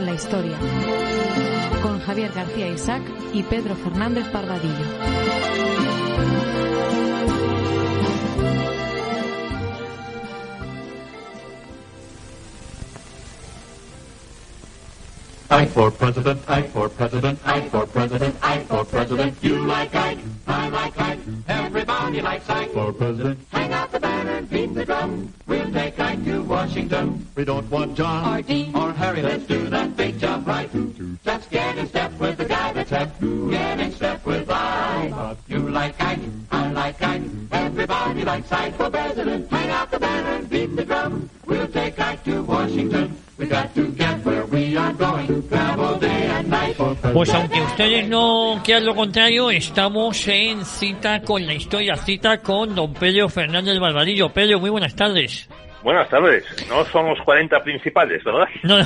con la historia, con Javier García Isaac y Pedro Fernández Barbadillo. I for president, I for president, I for president, I for president. You like Ike, I like Ike. Everybody likes Ike for president. Hang out the banner, beat the drum. We'll take Ike to Washington. We don't want John or Dean or Harry. Let's do that big job right. Let's get in step with the guy that's hep. Get in step with Ike. You like Ike, I like Ike. Everybody likes Ike for president. Hang out the banner, beat the drum. We'll take Ike to Washington. We got to get where we are going. Travel day and night. Pues aunque ustedes no quieran lo contrario, estamos en cita con la historia, cita con don Pedro Fernández Barbadillo. Pedro, muy buenas tardes. Buenas tardes. No son los 40 principales, ¿verdad? No,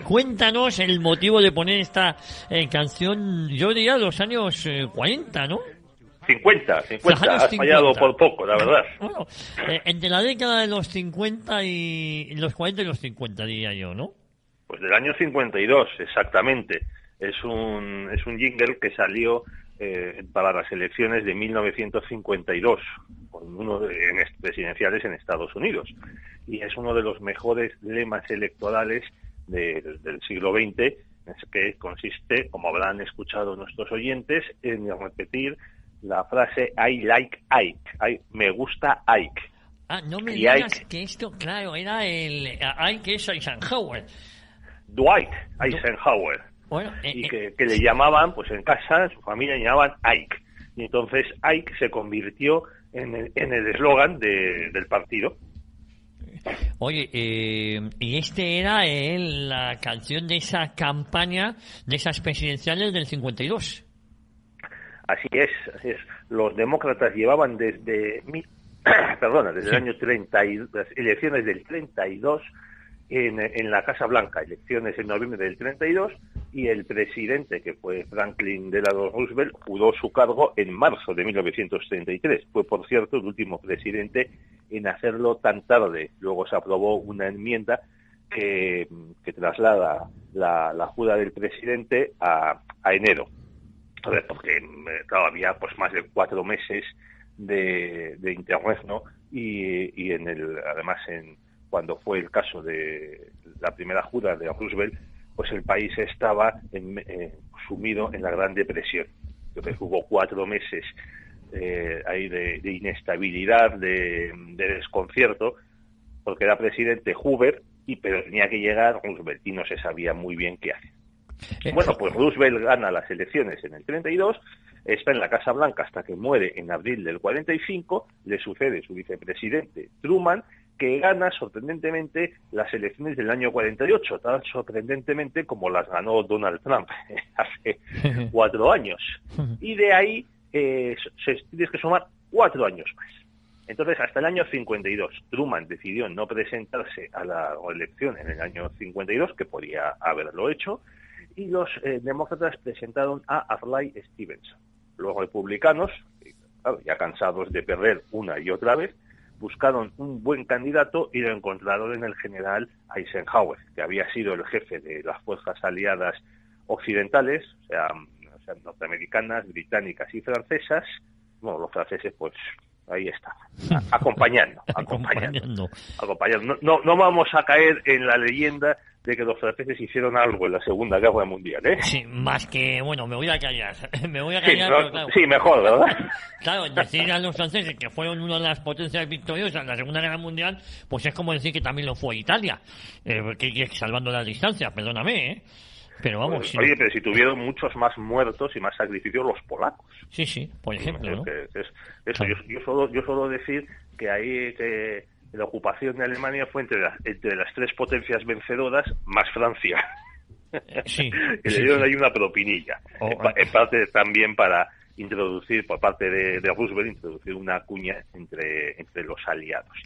cuéntanos el motivo de poner esta canción, yo diría los años 40, ¿no? 50. Has fallado por poco, la verdad. Bueno, entre la década de los 50 y los 40 y los 50, diría yo, ¿no? Pues del año 52, exactamente. Es un jingle que salió para las elecciones de 1952, con presidenciales en Estados Unidos. Y es uno de los mejores lemas electorales del siglo XX, que consiste, como habrán escuchado nuestros oyentes, en repetir la frase I like Ike, me gusta Ike. Ah, no me digas que esto, claro, era el Ike es Eisenhower. Dwight Eisenhower. Bueno, y que le llamaban, pues en casa, en su familia le llamaban Ike. Y entonces Ike se convirtió en el eslogan del partido. Oye, y este era la canción de esa campaña, de esas presidenciales del 52. Así es. Los demócratas llevaban desde el año 30, las elecciones del 32 en la Casa Blanca, elecciones en noviembre del 32, y el presidente, que fue Franklin Delano Roosevelt, juró su cargo en marzo de 1933. Fue, por cierto, el último presidente en hacerlo tan tarde. Luego se aprobó una enmienda que traslada la jura del presidente a enero. A ver, porque claro, había pues más de 4 meses de internet, ¿no? Y además cuando fue el caso de la primera jura de Roosevelt, pues el país estaba sumido en la Gran Depresión. Entonces hubo 4 meses ahí de inestabilidad, de desconcierto, porque era presidente Hoover, pero tenía que llegar Roosevelt y no se sabía muy bien qué hacer. Bueno, pues Roosevelt gana las elecciones en el 32, está en la Casa Blanca hasta que muere en abril del 45, le sucede su vicepresidente Truman, que gana sorprendentemente las elecciones del año 48, tan sorprendentemente como las ganó Donald Trump hace 4 años. Y de ahí tienes que sumar 4 años más. Entonces, hasta el año 52, Truman decidió no presentarse a la elección en el año 52, que podía haberlo hecho, y los demócratas presentaron a Adlai Stevenson. Los republicanos, claro, ya cansados de perder una y otra vez, buscaron un buen candidato y lo encontraron en el general Eisenhower, que había sido el jefe de las fuerzas aliadas occidentales, o sea norteamericanas, británicas y francesas. Bueno, los franceses, pues ahí está, acompañando. No vamos a caer en la leyenda de que los franceses hicieron algo en la Segunda Guerra Mundial, ¿eh? Sí, más que, bueno, me voy a callar, sí, pero claro. Sí, mejor, ¿verdad? Claro, decir a los franceses que fueron una de las potencias victoriosas en la Segunda Guerra Mundial, pues es como decir que también lo fue Italia, que salvando las distancias, perdóname, ¿eh? Pero vamos... Oye, pero si tuvieron muchos más muertos y más sacrificios los polacos. Sí, por ejemplo, ¿no? Eso, claro. Yo suelo decir que ahí la ocupación de Alemania fue entre las 3 potencias vencedoras más Francia. Sí. Que le dieron ahí una propinilla. En parte también para introducir, por parte de Roosevelt, introducir una cuña entre los aliados.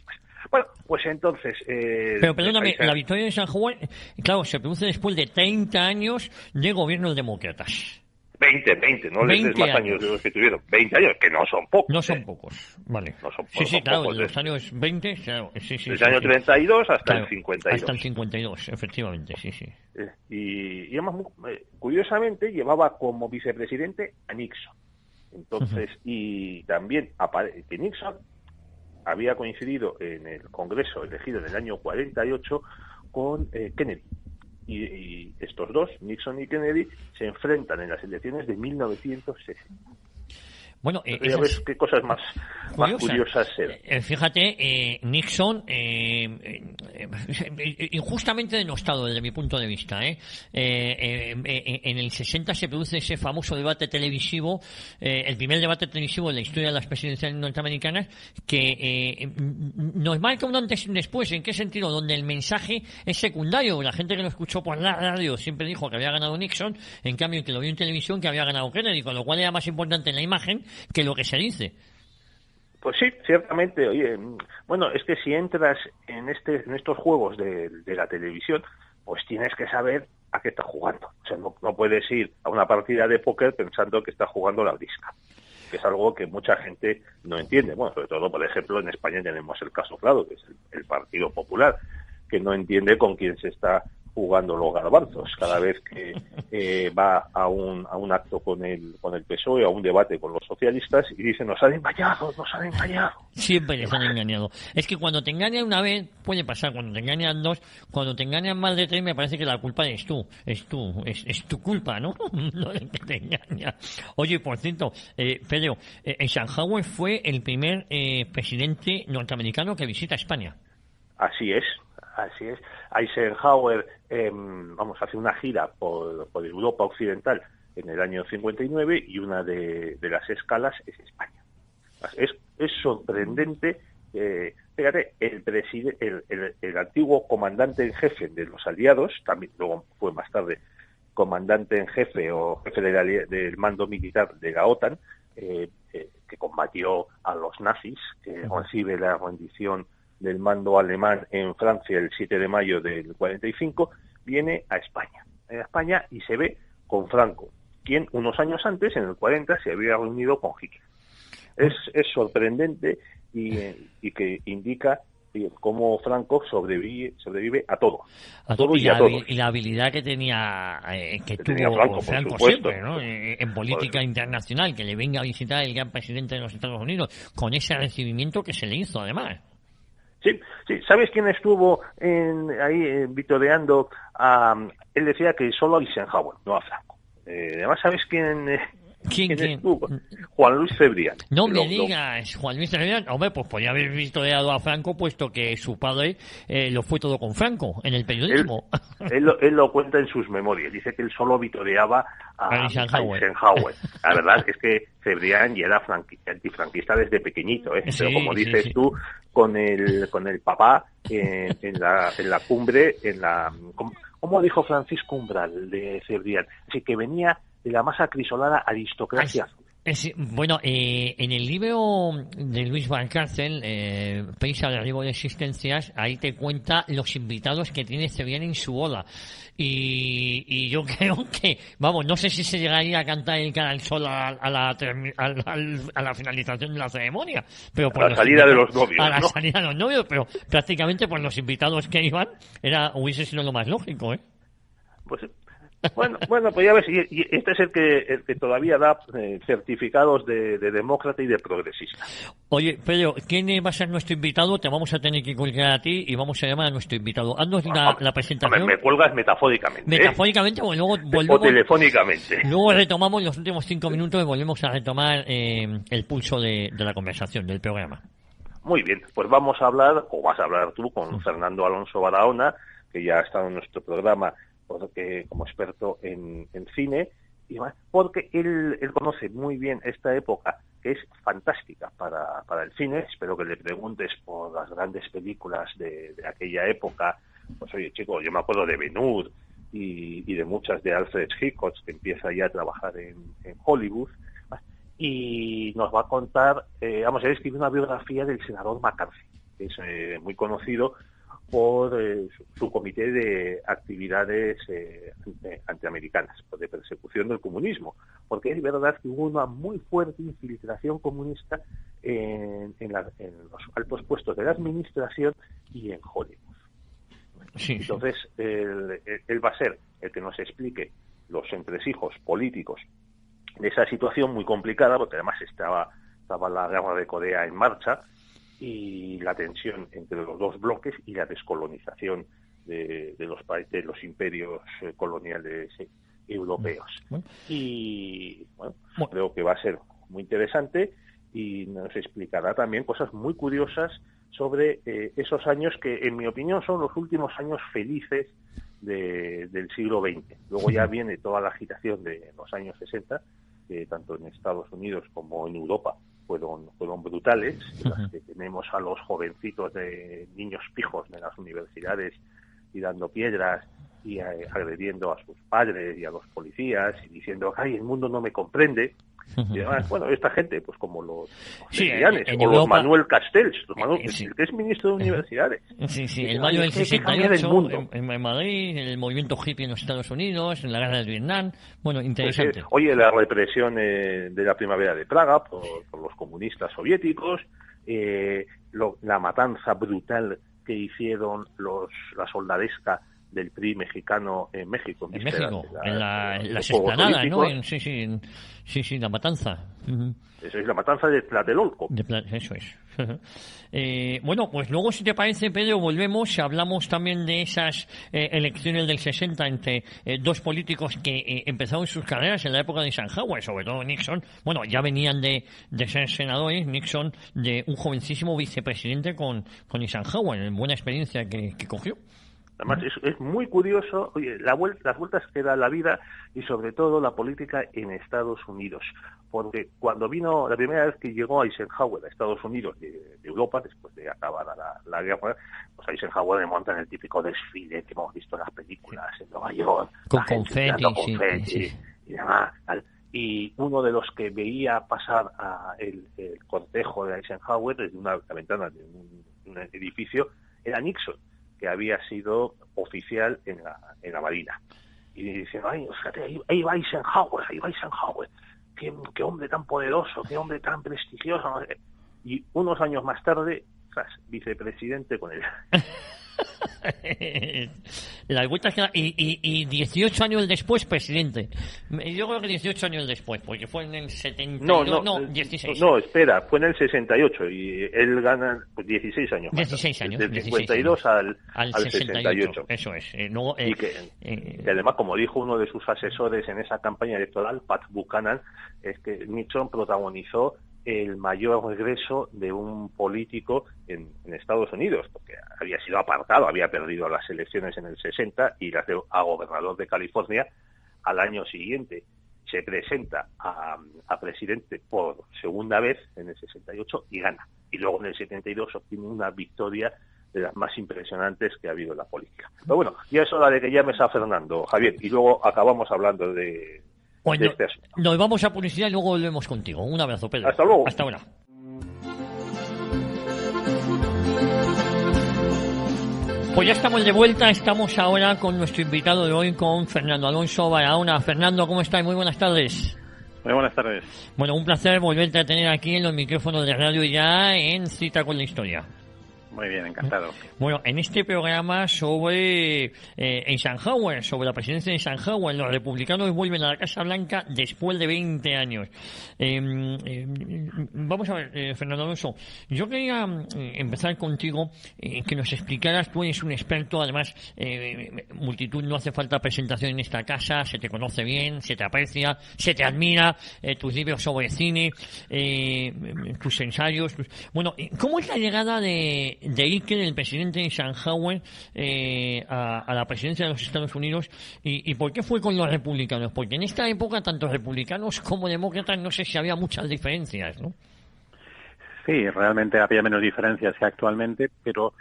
Bueno, pues entonces... Pero perdóname, la victoria de Eisenhower, claro, se produce después de 30 años de gobiernos demócratas. 20, no les des más años de los que tuvieron. 20 años, que no son pocos. No son pocos, vale. No son sí, son claro, pocos, los años 20, claro. Sí, desde el año 32 hasta claro, el 52. Hasta el 52, efectivamente, sí. Y además, curiosamente, llevaba como vicepresidente a Nixon. Entonces, y también que Nixon había coincidido en el Congreso elegido en el año 48 con Kennedy. Y estos dos, Nixon y Kennedy, se enfrentan en las elecciones de 1960. Bueno, ya ves qué cosas más curiosas eran. Fíjate, Nixon, injustamente denostado desde mi punto de vista. En el 60 se produce ese famoso debate televisivo, el primer debate televisivo en la historia de las presidenciales norteamericanas, que nos marca un antes y un después. ¿En qué sentido? Donde el mensaje es secundario. La gente que lo escuchó por la radio siempre dijo que había ganado Nixon, en cambio el que lo vio en televisión que había ganado Kennedy, con lo cual era más importante en la imagen que lo que se dice. Pues sí, ciertamente. Oye, bueno, es que si entras en estos juegos de la televisión, pues tienes que saber a qué estás jugando. O sea, no puedes ir a una partida de póker pensando que estás jugando la brisca, que es algo que mucha gente no entiende. Bueno, sobre todo, por ejemplo, en España tenemos el caso claro, que es el Partido Popular, que no entiende con quién se está jugando los garbanzos cada vez que va a un acto con el PSOE, a un debate con los socialistas, y dice, nos han engañado. Siempre les han engañado. Es que cuando te engañan una vez, puede pasar, cuando te engañan dos, cuando te engañan más de tres, me parece que la culpa es tú, es tu culpa, ¿no? No el que te engaña. Oye, por cierto, Pedro, Eisenhower fue el primer presidente norteamericano que visita España. Así es. Eisenhower hace una gira por Europa Occidental en el año 59 y una de las escalas es España. Es sorprendente, fíjate, el antiguo comandante en jefe de los aliados, también luego fue más tarde comandante en jefe o jefe del mando militar de la OTAN, que combatió a los nazis, que recibe la rendición del mando alemán en Francia el 7 de mayo del 45, viene a España y se ve con Franco, quien unos años antes, en el 40, se había reunido con Hitler. Es sorprendente y que indica cómo Franco sobrevive a todo. Y la habilidad que tuvo Franco siempre, ¿no? En política internacional, que le venga a visitar el gran presidente de los Estados Unidos, con ese recibimiento que se le hizo, además. Sí. ¿Sabes quién estuvo ahí vitoreando? Él decía que solo a Eisenhower, no a Franco. Además, ¿sabes quién estuvo? Juan Luis Cebrián. No me digas, Juan Luis Cebrián. Hombre, pues podría haber vitoreado a Franco, puesto que su padre lo fue todo con Franco, en el periodismo. Él lo cuenta en sus memorias. Dice que él solo vitoreaba a Eisenhower. La verdad es que Cebrián ya era antifranquista desde pequeñito, Sí, pero como dices tú, con el papá en la cumbre, ¿cómo dijo Francisco Umbral de Cebrián? Así que venía de la más acrisolada aristocracia. Bueno, en el libro de Luis Valcárcel, País al arribo de existencias, ahí te cuenta los invitados que tiene Cebrián en su boda. Y yo creo que, no sé si se llegaría a cantar el Cara al Sol a la finalización de la ceremonia, pero por la salida de los novios, a la salida de los novios, pero prácticamente por los invitados que iban, hubiese sido lo más lógico, Pues bueno, pues ya ves, y este es el que todavía da certificados de demócrata y de progresista. Oye, Pedro, ¿quién va a ser nuestro invitado? Te vamos a tener que colgar a ti y vamos a llamar a nuestro invitado. Haznos la presentación. Me cuelgas metafóricamente. Metafóricamente, luego volvemos. O telefónicamente. Luego retomamos los últimos 5 minutos y volvemos a retomar el pulso de la conversación, del programa. Muy bien, pues vas a hablar tú con Fernando Alonso Barahona, que ya ha estado en nuestro programa porque como experto en cine, y más, porque él conoce muy bien esta época, que es fantástica para el cine. Espero que le preguntes por las grandes películas de aquella época. Pues oye, chico, yo me acuerdo de Ben-Hur y de muchas de Alfred Hitchcock, que empieza ya a trabajar en Hollywood, y nos va a contar, vamos a escribir una biografía del senador McCarthy, que es muy conocido por su comité de actividades antiamericanas, de persecución del comunismo, porque es verdad que hubo una muy fuerte infiltración comunista en los altos puestos de la administración y en Hollywood. Sí, entonces, él va a ser el que nos explique los entresijos políticos de esa situación muy complicada, porque además estaba la guerra de Corea en marcha, y la tensión entre los dos bloques y la descolonización de los imperios coloniales europeos. Y bueno, creo que va a ser muy interesante y nos explicará también cosas muy curiosas sobre esos años que, en mi opinión, son los últimos años felices del siglo XX. Luego ya viene toda la agitación de los años 60, que tanto en Estados Unidos como en Europa fueron brutales, en las que tenemos a los jovencitos de niños pijos de las universidades tirando piedras y agrediendo a sus padres y a los policías y diciendo, ¡ay, el mundo no me comprende! Y además, bueno, esta gente, pues como los Lesbianes, o Europa, los Manuel Castells, el que es ministro de Universidades. Sí, el mayo del 68 en Madrid, el movimiento hippie en los Estados Unidos, en la guerra de Vietnam. Bueno, interesante. Pues, oye, la represión de la primavera de Praga por los comunistas soviéticos, la matanza brutal que hicieron la soldadesca del PRI mexicano en México. En México, en las esplanadas, ¿no? Sí, la matanza. Eso es la matanza de Tlatelolco. Eso es. Bueno, pues luego, si te parece, Pedro, volvemos y hablamos también de esas elecciones del 60 entre dos políticos que empezaron sus carreras en la época de Eisenhower, sobre todo Nixon. Bueno, ya venían de ser senadores, Nixon, de un jovencísimo vicepresidente con Eisenhower, en buena experiencia que cogió. Además, es muy curioso, oye, las vueltas que da la vida y sobre todo la política en Estados Unidos. Porque cuando vino, la primera vez que llegó Eisenhower a Estados Unidos de Europa, después de acabar la guerra, pues Eisenhower le monta en el típico desfile que hemos visto en las películas en Nueva York. Con confeti, y demás. Y uno de los que veía pasar el cortejo de Eisenhower desde la ventana de un edificio era Nixon, que había sido oficial en la Marina. Y dicen, ay, fíjate, ahí va Eisenhower, qué hombre tan poderoso, qué hombre tan prestigioso. Y unos años más tarde, vicepresidente con él. Las vueltas que y 18 años después presidente. Yo creo que 18 años después, porque fue en el 72, no 16. No, espera, fue en el 68 y él gana 16 años más. 16 años. Del 52 al 68. Eso es. Y que además, como dijo uno de sus asesores en esa campaña electoral, Pat Buchanan, es que Nixon protagonizó el mayor regreso de un político en Estados Unidos, porque había sido apartado, había perdido las elecciones en el 60 y las dio a gobernador de California. Al año siguiente se presenta a presidente por segunda vez en el 68 y gana. Y luego en el 72 obtiene una victoria de las más impresionantes que ha habido en la política. Pero bueno, ya es hora de que llames a Fernando, Javier, y luego acabamos hablando de... Bueno, nos vamos a publicidad y luego volvemos contigo. Un abrazo, Pedro. Hasta luego. Hasta ahora. Pues ya estamos de vuelta. Estamos ahora con nuestro invitado de hoy, con Fernando Alonso Barahona. Fernando, ¿cómo estás? Muy buenas tardes. Muy buenas tardes. Bueno, un placer volverte a tener aquí en los micrófonos de radio ya en Cita con la Historia. Muy bien, encantado. Bueno, en este programa sobre Eisenhower, sobre la presidencia de Eisenhower, los republicanos vuelven a la Casa Blanca después de 20 años. Vamos a ver, Fernando Alonso, yo quería empezar contigo, que nos explicaras, tú eres un experto, además, multitud, no hace falta presentación en esta casa, se te conoce bien, se te aprecia, se te admira, tus libros sobre cine, tus ensayos. Bueno, ¿cómo es la llegada de Iker, el presidente Eisenhower, a la presidencia de los Estados Unidos, y por qué fue con los republicanos? Porque en esta época, tanto republicanos como demócratas, no sé si había muchas diferencias, ¿no? Sí, realmente había menos diferencias que actualmente, pero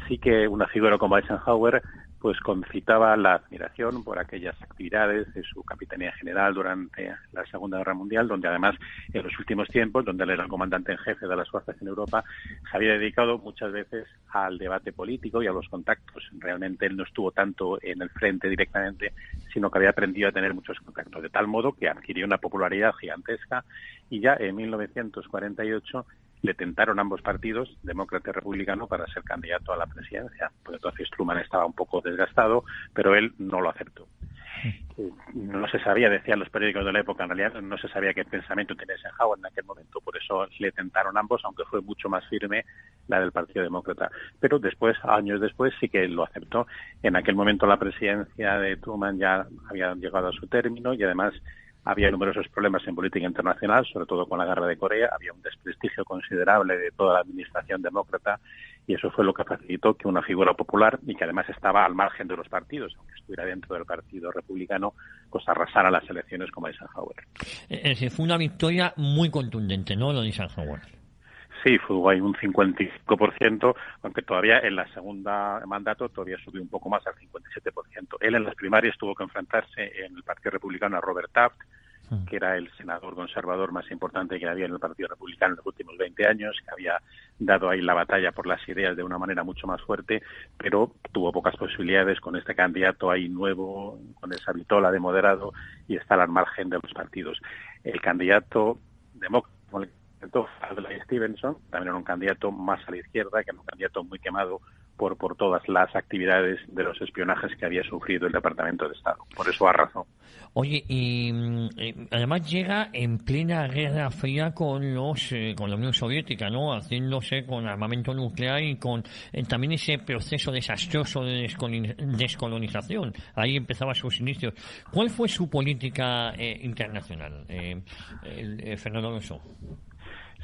sí que una figura como Eisenhower pues concitaba la admiración por aquellas actividades de su capitanía general durante la Segunda Guerra Mundial, donde además en los últimos tiempos, donde él era el comandante en jefe de las fuerzas en Europa, se había dedicado muchas veces al debate político y a los contactos. Realmente él no estuvo tanto en el frente directamente, sino que había aprendido a tener muchos contactos, de tal modo que adquirió una popularidad gigantesca y ya en 1948 le tentaron ambos partidos, demócrata y republicano, para ser candidato a la presidencia. Pues entonces Truman estaba un poco desgastado, pero él no lo aceptó. No se sabía, decían los periódicos de la época, en realidad no se sabía qué pensamiento tenía Eisenhower en aquel momento, por eso le tentaron ambos, aunque fue mucho más firme la del Partido Demócrata. Pero después, años después, sí que lo aceptó. En aquel momento la presidencia de Truman ya había llegado a su término y además había numerosos problemas en política internacional, sobre todo con la guerra de Corea. Había un desprestigio considerable de toda la administración demócrata y eso fue lo que facilitó que una figura popular y que además estaba al margen de los partidos, aunque estuviera dentro del Partido Republicano, pues arrasara las elecciones como Eisenhower. Es decir, fue una victoria muy contundente, ¿no?, lo de Eisenhower. Sí, fue ahí un 55%, aunque todavía en la segunda mandato todavía subió un poco más al 57%. Él en las primarias tuvo que enfrentarse en el Partido Republicano a Robert Taft, que era el senador conservador más importante que había en el Partido Republicano en los últimos 20 años, que había dado ahí la batalla por las ideas de una manera mucho más fuerte, pero tuvo pocas posibilidades con este candidato ahí nuevo, con esa vitola de moderado, y está al margen de los partidos. El candidato demócrata, Adlai Stevenson, también era un candidato más a la izquierda, que era un candidato muy quemado por todas las actividades de los espionajes que había sufrido el Departamento de Estado. Por eso arrasó. Oye, y además llega en plena Guerra Fría con la Unión Soviética, ¿no?, haciéndose con armamento nuclear y con también ese proceso desastroso de descolonización. Ahí empezaba sus inicios. ¿Cuál fue su política internacional, Fernando Alonso?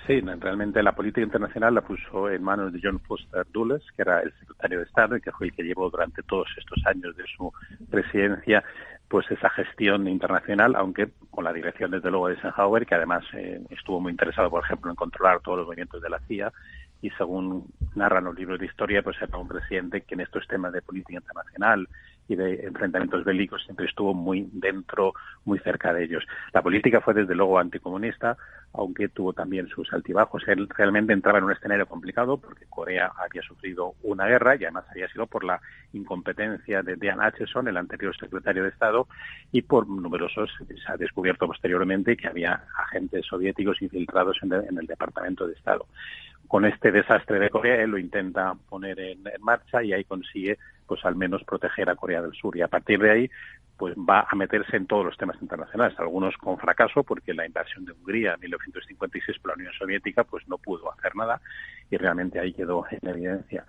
Sí, realmente la política internacional la puso en manos de John Foster Dulles, que era el secretario de Estado y que fue el que llevó durante todos estos años de su presidencia pues esa gestión internacional, aunque con la dirección desde luego de Eisenhower, que además estuvo muy interesado, por ejemplo, en controlar todos los movimientos de la CIA, y según narran los libros de historia, pues era un presidente que en estos temas de política internacional y de enfrentamientos bélicos siempre estuvo muy dentro, muy cerca de ellos. La política fue desde luego anticomunista, aunque tuvo también sus altibajos. Él realmente entraba en un escenario complicado porque Corea había sufrido una guerra y además había sido por la incompetencia de Dean Acheson, el anterior secretario de Estado, y por numerosos, se ha descubierto posteriormente que había agentes soviéticos infiltrados en el Departamento de Estado. Con este desastre de Corea, él lo intenta poner en marcha y ahí consigue pues al menos proteger a Corea del Sur, y a partir de ahí pues va a meterse en todos los temas internacionales, algunos con fracaso porque la invasión de Hungría en 1956 por la Unión Soviética pues no pudo hacer nada y realmente ahí quedó en evidencia.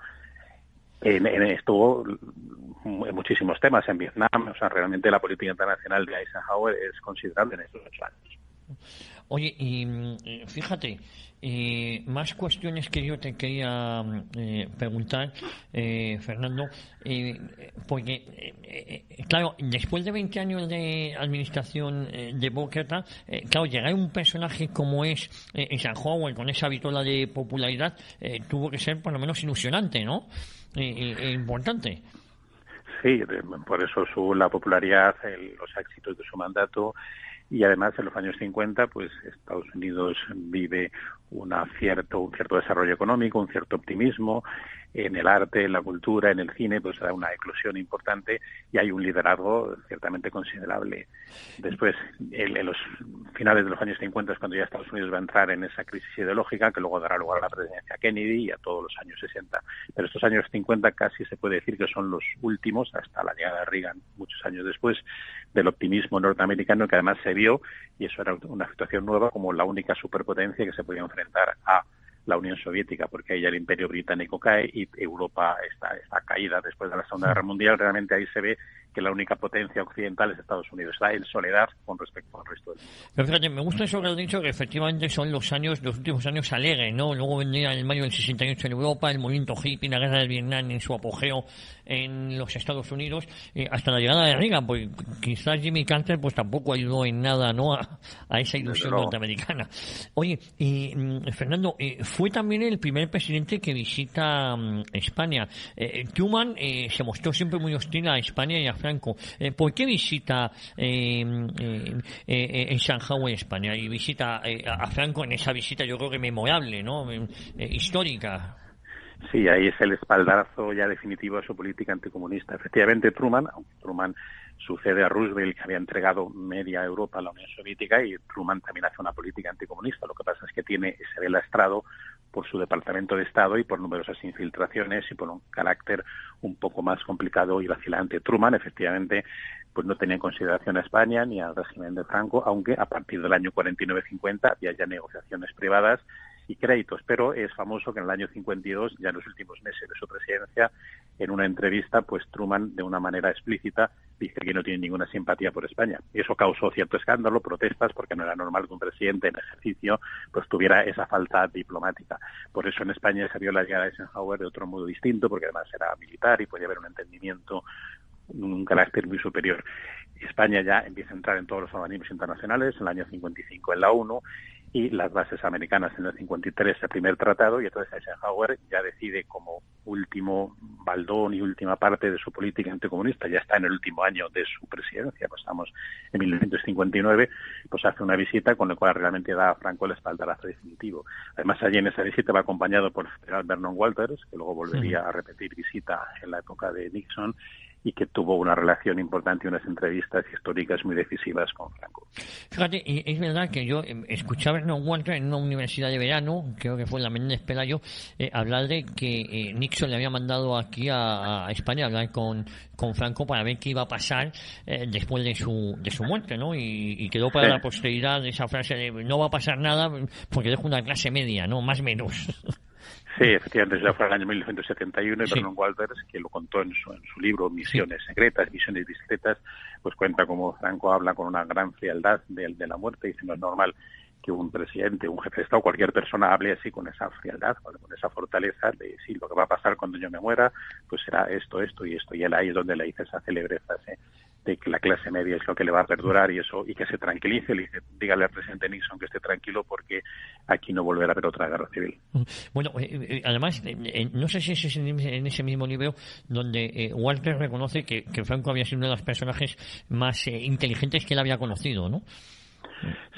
Estuvo en muchísimos temas en Vietnam, o sea, realmente la política internacional de Eisenhower es considerable en estos 8 años. Oye, y fíjate, más cuestiones que yo te quería preguntar, Fernando, porque, claro, después de 20 años de administración demócrata, claro, llegar a un personaje como es Eisenhower con esa vitola de popularidad tuvo que ser por lo menos ilusionante, ¿no? Importante. Sí, por eso la popularidad, los éxitos de su mandato. Y además en los años 50 pues Estados Unidos vive un cierto desarrollo económico, un cierto optimismo en el arte, en la cultura, en el cine, pues da una eclosión importante y hay un liderazgo ciertamente considerable. Después, en los finales de los años 50 es cuando ya Estados Unidos va a entrar en esa crisis ideológica que luego dará lugar a la presidencia Kennedy y a todos los años 60. Pero estos años 50 casi se puede decir que son los últimos, hasta la llegada de Reagan, muchos años después, del optimismo norteamericano, que además se vio, y eso era una situación nueva, como la única superpotencia que se podía enfrentar a la Unión Soviética, porque ahí ya el Imperio Británico cae y Europa está caída después de la Segunda Guerra Mundial. Realmente ahí se ve que la única potencia occidental es Estados Unidos. Está en soledad con respecto al resto del mundo. Pero fíjate, me gusta eso que has dicho, que efectivamente son los últimos años alegres, ¿no? Luego vendría el mayo del 68 en Europa, el movimiento hippie, la guerra del Vietnam en su apogeo en los Estados Unidos, hasta la llegada de Reagan, porque quizás Jimmy Carter pues tampoco ayudó en nada, ¿no?, a esa ilusión norteamericana. Oye, Fernando, fue también el primer presidente que visita España. Truman se mostró siempre muy hostil a España y a Franco. ¿Por qué visita Eisenhower España y visita a Franco en esa visita, yo creo que memorable, ¿no?, histórica? Sí, ahí es el espaldarazo ya definitivo a su política anticomunista. Efectivamente, Truman sucede a Roosevelt, que había entregado media Europa a la Unión Soviética, y Truman también hace una política anticomunista. Lo que pasa es que se ve lastrado por su Departamento de Estado y por numerosas infiltraciones y por un carácter un poco más complicado y vacilante. Truman, efectivamente, pues no tenía en consideración a España ni al régimen de Franco, aunque a partir del año 49-50 había ya negociaciones privadas y créditos, pero es famoso que en el año 52, ya en los últimos meses de su presidencia, en una entrevista, pues Truman, de una manera explícita, dice que no tiene ninguna simpatía por España. Y eso causó cierto escándalo, protestas, porque no era normal que un presidente en ejercicio pues tuviera esa falta diplomática. Por eso en España se vio la llegada de Eisenhower de otro modo distinto, porque además era militar y podía haber un entendimiento, un carácter muy superior. España ya empieza a entrar en todos los organismos internacionales, en el año 55 en la ONU, y las bases americanas en el 53 el primer tratado, y entonces Eisenhower ya decide, como último baldón y última parte de su política anticomunista, ya está en el último año de su presidencia, pues estamos en 1959, pues hace una visita con la cual realmente da a Franco el espaldarazo definitivo. Además, allí en esa visita va acompañado por el general Vernon Walters, que luego volvería a repetir visita en la época de Nixon, y que tuvo una relación importante y unas entrevistas históricas muy decisivas con Franco. Fíjate, es verdad que yo escuché a Vernon Walters en una universidad de verano, creo que fue en la Menéndez Pelayo, hablar de que Nixon le había mandado aquí a España a hablar con Franco para ver qué iba a pasar después de su muerte, ¿no? Y quedó para la posteridad esa frase de no va a pasar nada porque dejo una clase media, ¿no?, más o menos. Sí, efectivamente, ya fue el año 1971 y Vernon Walters, que lo contó en su libro Misiones Secretas, Misiones Discretas, pues cuenta cómo Franco habla con una gran frialdad de la muerte, y dice no es normal que un presidente, un jefe de Estado, cualquier persona hable así con esa frialdad, con esa fortaleza de sí, lo que va a pasar cuando yo me muera, pues será esto y esto, y él ahí es donde le dice esa célebre frase de que la clase media es lo que le va a perdurar y eso, y que se tranquilice, le dice, dígale al presidente Nixon que esté tranquilo porque aquí no volverá a haber otra guerra civil. Bueno, además, no sé si es en ese mismo libro donde Walter reconoce que Franco había sido uno de los personajes más inteligentes que él había conocido, ¿no?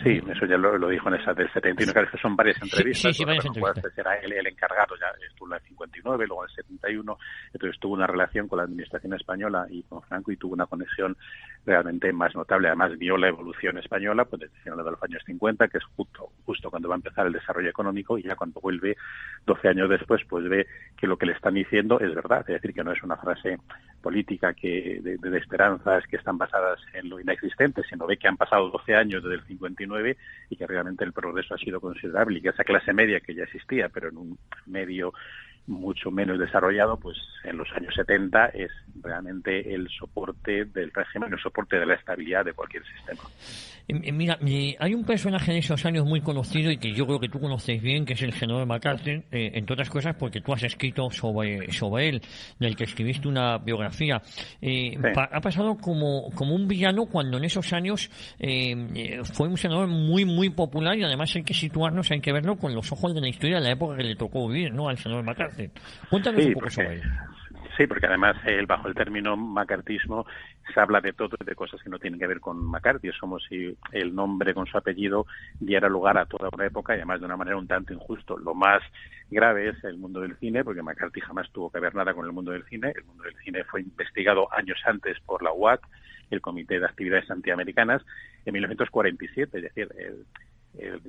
Sí, eso ya lo dijo en esa del 71, claro, que son varias entrevistas. Sí, varias entrevistas. Era el encargado, ya estuvo en el 59, luego en el 71, entonces tuvo una relación con la administración española y con Franco y tuvo una conexión realmente más notable. Además vio la evolución española pues desde finales de los años 50, que es justo cuando va a empezar el desarrollo económico, y ya cuando vuelve 12 años después, pues ve que lo que le están diciendo es verdad, es decir, que no es una frase política de esperanzas que están basadas en lo inexistente, sino ve que han pasado 12 años desde el 59 y que realmente el progreso ha sido considerable y que esa clase media que ya existía, pero en un medio mucho menos desarrollado, pues en los años 70 es realmente el soporte del régimen, el soporte de la estabilidad de cualquier sistema. Mira, hay un personaje en esos años muy conocido y que yo creo que tú conoces bien, que es el senador MacArthur, entre otras cosas porque tú has escrito sobre él, del que escribiste una biografía. Sí. Ha pasado como un villano cuando en esos años fue un senador muy, muy popular, y además hay que situarnos, hay que verlo con los ojos de la historia de la época que le tocó vivir, ¿no?, al senador MacArthur. Cuéntanos un poco sobre él. Sí, porque además bajo el término macartismo se habla de todo, de cosas que no tienen que ver con McCarthy. Es como si el nombre con su apellido diera lugar a toda una época, y además de una manera un tanto injusto. Lo más grave es el mundo del cine, porque McCarthy jamás tuvo que ver nada con el mundo del cine. El mundo del cine fue investigado años antes por la UAC, el Comité de Actividades Antiamericanas, en 1947, es decir,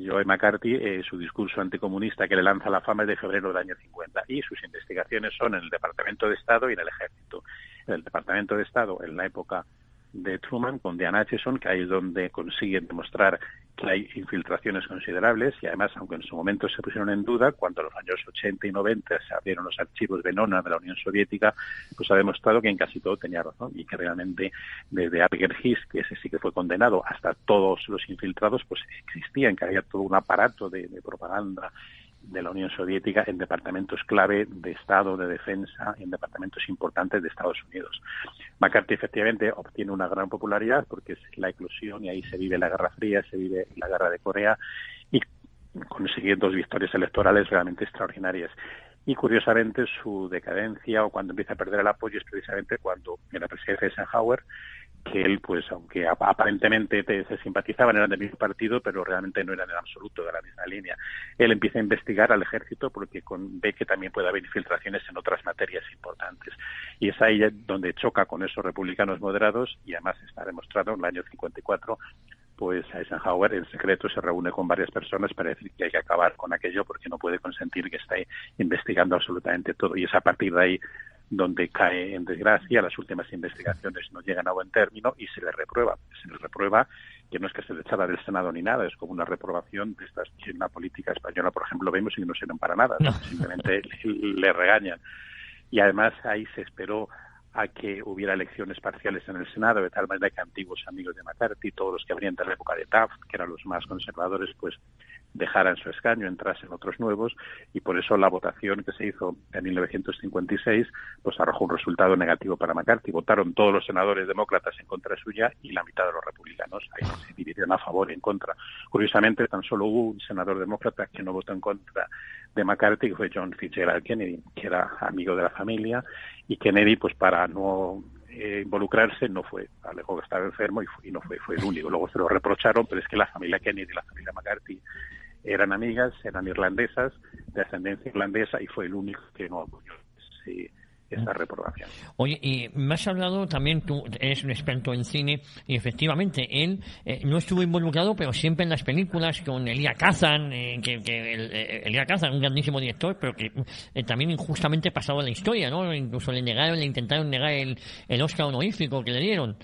Joe McCarthy, su discurso anticomunista que le lanza la fama es de febrero del año 50, y sus investigaciones son en el Departamento de Estado y en el Ejército. En el Departamento de Estado, en la época de Truman, con Diane Acheson, que ahí es donde consiguen demostrar que hay infiltraciones considerables y además, aunque en su momento se pusieron en duda, cuando en los años 80 y 90 se abrieron los archivos Venona de la Unión Soviética, pues ha demostrado que en casi todo tenía razón y que realmente desde Alger Hiss, que ese sí que fue condenado, hasta todos los infiltrados, pues existían, que había todo un aparato de propaganda de la Unión Soviética en departamentos clave de Estado, de defensa, en departamentos importantes de Estados Unidos. McCarthy efectivamente obtiene una gran popularidad porque es la eclosión y ahí se vive la Guerra Fría, se vive la Guerra de Corea y consigue 2 victorias electorales realmente extraordinarias. Y curiosamente su decadencia o cuando empieza a perder el apoyo es precisamente cuando en la presidencia de Eisenhower, que él, pues, aunque aparentemente se simpatizaban, eran del mismo partido, pero realmente no eran en absoluto de la misma línea. Él empieza a investigar al ejército porque ve que también puede haber infiltraciones en otras materias importantes. Y es ahí donde choca con esos republicanos moderados y además está demostrado en el año 54, pues Eisenhower en secreto se reúne con varias personas para decir que hay que acabar con aquello porque no puede consentir que esté investigando absolutamente todo. Y es a partir de ahí donde cae en desgracia, las últimas investigaciones no llegan a buen término y se le reprueba. Se le reprueba que no es que se le echara del Senado ni nada, es como una reprobación de estas que en la política española, por ejemplo, vemos y no sirven para nada, no. Simplemente le regañan. Y además ahí se esperó a que hubiera elecciones parciales en el Senado, de tal manera que antiguos amigos de McCarthy, todos los que habrían de la época de Taft, que eran los más conservadores, pues dejaran su escaño, entrasen otros nuevos, y por eso la votación que se hizo en 1956 pues arrojó un resultado negativo para McCarthy. Votaron todos los senadores demócratas en contra suya y la mitad de los republicanos. Ahí se dividieron a favor y en contra. Curiosamente, tan solo hubo un senador demócrata que no votó en contra de McCarthy, que fue John Fitzgerald Kennedy, que era amigo de la familia, y Kennedy, pues para no involucrarse, no fue, alegó que estaba enfermo y no fue el único. Luego se lo reprocharon, pero es que la familia Kennedy y la familia McCarthy eran amigas, eran irlandesas, de ascendencia irlandesa, y fue el único que no apoyó esa reprobación. Oye, y me has hablado también, tú eres un experto en cine, y efectivamente él no estuvo involucrado, pero siempre en las películas con Elia Kazan, Elia Kazan, un grandísimo director, pero que también injustamente pasado a la historia, ¿no? Incluso le intentaron negar el Oscar honorífico que le dieron.